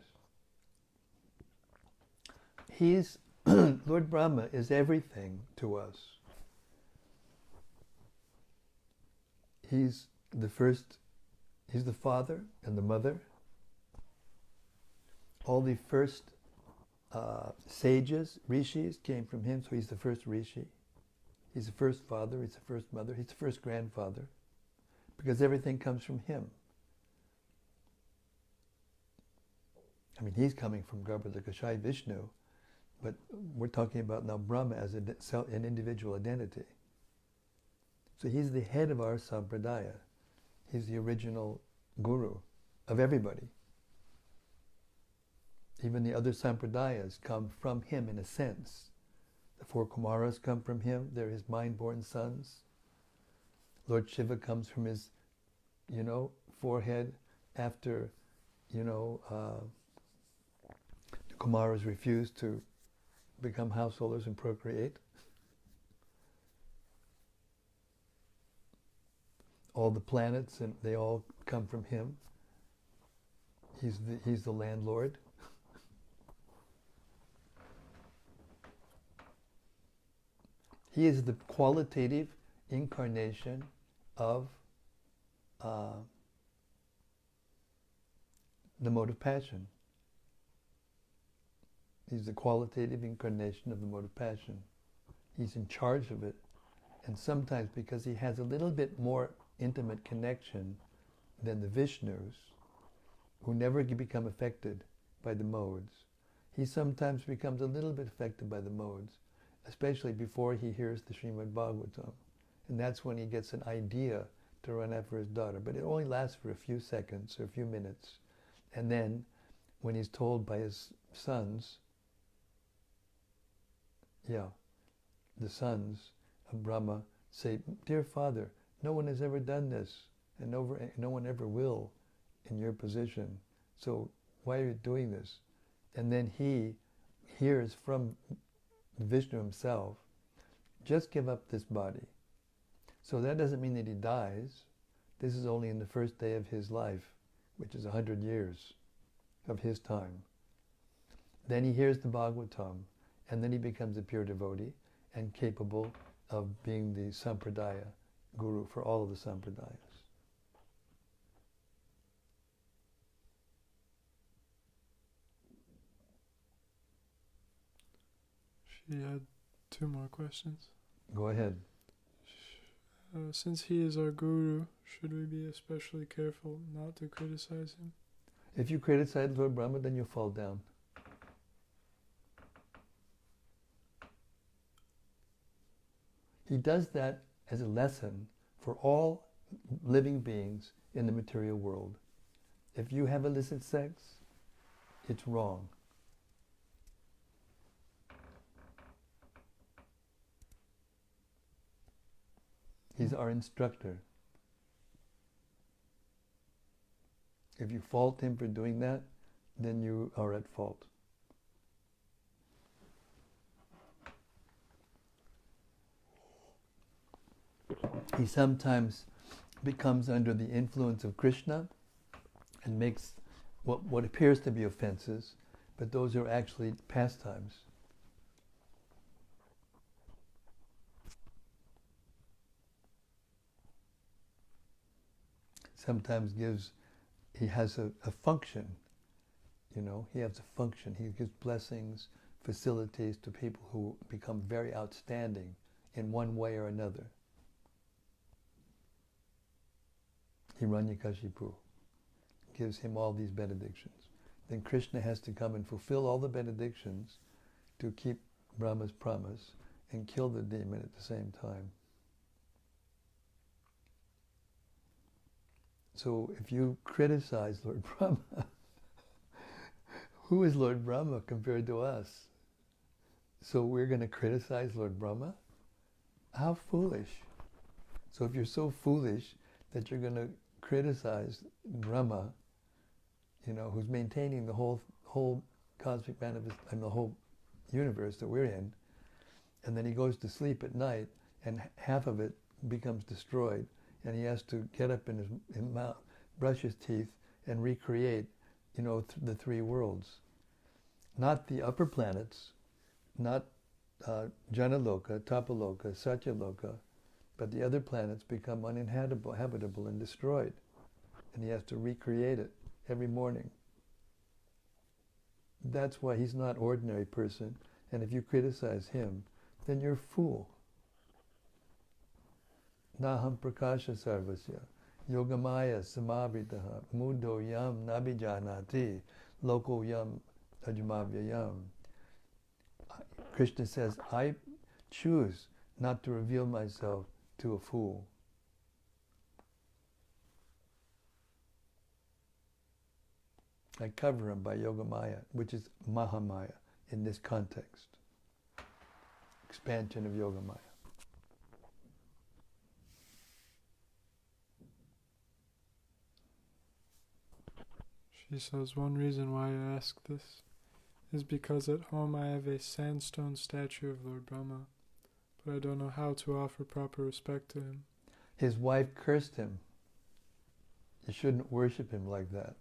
Lord Brahma is everything to us. He's the father and the mother. All the first sages, rishis, came from him, so he's the first rishi. He's the first father, he's the first mother, he's the first grandfather, because everything comes from him. He's coming from Garbhodakashai Vishnu, but we're talking about now Brahma as an individual identity. So he's the head of our sampradaya. He's the original guru of everybody. Even the other sampradayas come from him in a sense. The four Kumaras come from him. They're his mind-born sons. Lord Shiva comes from his, forehead after, the Kumaras refused to become householders and procreate. All the planets, and they all come from him. He's the landlord. He is the qualitative incarnation of the mode of passion. He's the qualitative incarnation of the mode of passion. He's in charge of it. And sometimes because he has a little bit more intimate connection than the Vishnus, who never become affected by the modes, he sometimes becomes a little bit affected by the modes, especially before he hears the Srimad Bhagavatam. And that's when he gets an idea to run after his daughter. But it only lasts for a few seconds or a few minutes. And then, when he's told by his sons, the sons of Brahma say, Dear Father, no one has ever done this, and no one ever will in your position. So why are you doing this? And then he hears from Vishnu himself, just give up this body. So that doesn't mean that he dies. This is only in the first day of his life, which is 100 years of his time. Then he hears the Bhagavatam, and then he becomes a pure devotee and capable of being the sampradaya guru for all of the sampradayas. She had 2 more questions. Go ahead. Since he is our guru, should we be especially careful not to criticize him? If you criticize Lord Brahma, then you'll fall down. He does that as a lesson for all living beings in the material world. If you have illicit sex, it's wrong. He's our instructor. If you fault him for doing that, then you are at fault. He sometimes becomes under the influence of Krishna and makes what appears to be offenses, but those are actually pastimes. Sometimes he has a function, he has a function. He gives blessings, facilities to people who become very outstanding in one way or another. Hiranyakashipu gives him all these benedictions. Then Krishna has to come and fulfill all the benedictions to keep Brahma's promise and kill the demon at the same time. So if you criticize Lord Brahma, who is Lord Brahma compared to us? So we're going to criticize Lord Brahma? How foolish. So if you're so foolish that you're going to criticize Brahma, who's maintaining the whole cosmic manifest and the whole universe that we're in, and then he goes to sleep at night and half of it becomes destroyed, and he has to get up in his mouth, brush his teeth, and recreate, the 3 worlds. Not the upper planets, not Janaloka, Tapaloka, Satyaloka, but the other planets become uninhabitable and destroyed. And he has to recreate it every morning. That's why he's not an ordinary person. And if you criticize him, then you're a fool. Naham prakasha sarvasya, yogamaya samavritaha, mudo yam nabijanati, loko yam ajmavya yam. Krishna says, I choose not to reveal myself to a fool. I cover him by yogamaya, which is mahamaya in this context. Expansion of yogamaya. She says, one reason why I ask this is because at home I have a sandstone statue of Lord Brahma, but I don't know how to offer proper respect to him. His wife cursed him. You shouldn't worship him like that.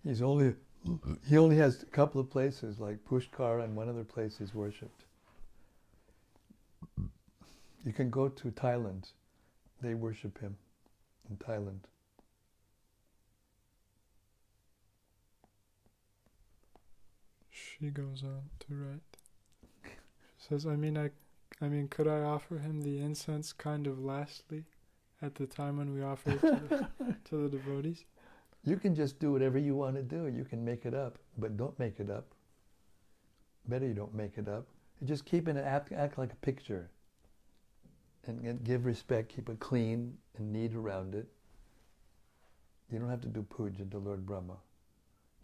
He only has a couple of places, like Pushkar and one other place he's worshipped. You can go to Thailand. They worship him in Thailand. She goes on to write. She says, I mean, could I offer him the incense kind of lastly at the time when we offer it to the devotees? You can just do whatever you want to do. You can make it up, but don't make it up. Better you don't make it up. You just keep it, act like a picture. And give respect, keep it clean and neat around it. You don't have to do puja to Lord Brahma.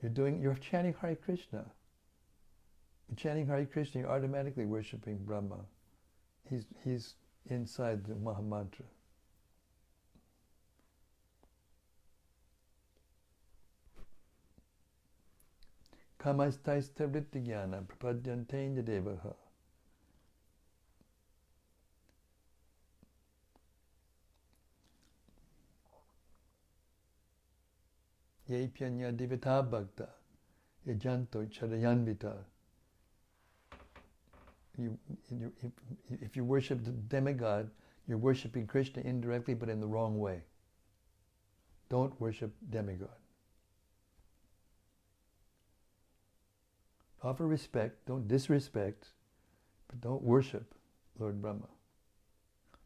You're chanting Hare Krishna. You're chanting Hare Krishna, you're automatically worshipping Brahma. He's inside the Mahamantra. Kamastaista vrittigyana prapadyantenya devaha. Ye pyanya divita bhakta. Yajanto chadayanvita. If you worship the demigod, you're worshiping Krishna indirectly, but in the wrong way. Don't worship demigod. Offer respect, don't disrespect, but don't worship Lord Brahma.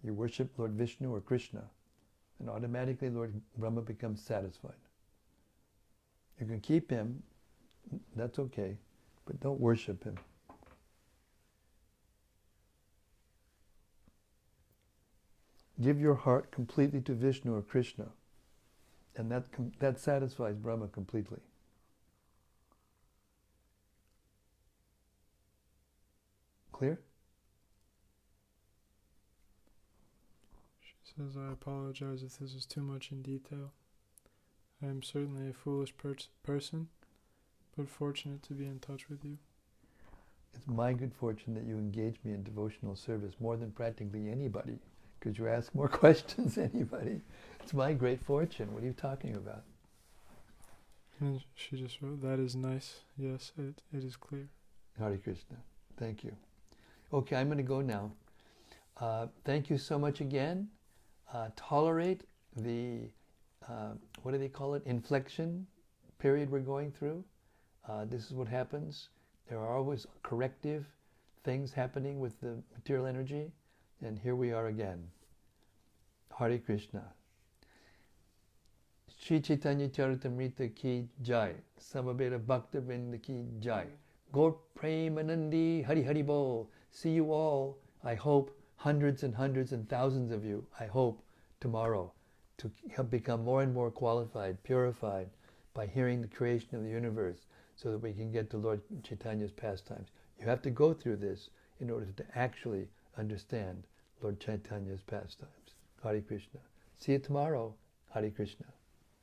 You worship Lord Vishnu or Krishna, and automatically Lord Brahma becomes satisfied. You can keep him, that's okay, but don't worship him. Give your heart completely to Vishnu or Krishna, and that satisfies Brahma completely. Clear? She says, I apologize if this is too much in detail. I am certainly a foolish person, but fortunate to be in touch with you. It's my good fortune that you engage me in devotional service more than practically anybody, because you ask more questions than anybody. It's my great fortune. What are you talking about? And she just wrote, that is nice. Yes, it is clear. Hare Krishna. Thank you. Okay, I'm going to go now. Thank you so much again. Tolerate the, what do they call it, inflection period we're going through. This is what happens. There are always corrective things happening with the material energy. And here we are again. Hare Krishna. Shri Caitanya-caritämrta ki jai. Samaveta Bhakta Vrinda ki jai. Gaur Premanandi Hari Hari Bol. See you all, I hope, hundreds and hundreds and thousands of you, I hope, tomorrow, to become more and more qualified, purified, by hearing the creation of the universe, so that we can get to Lord Chaitanya's pastimes. You have to go through this in order to actually understand Lord Chaitanya's pastimes. Hare Krishna. See you tomorrow. Hare Krishna.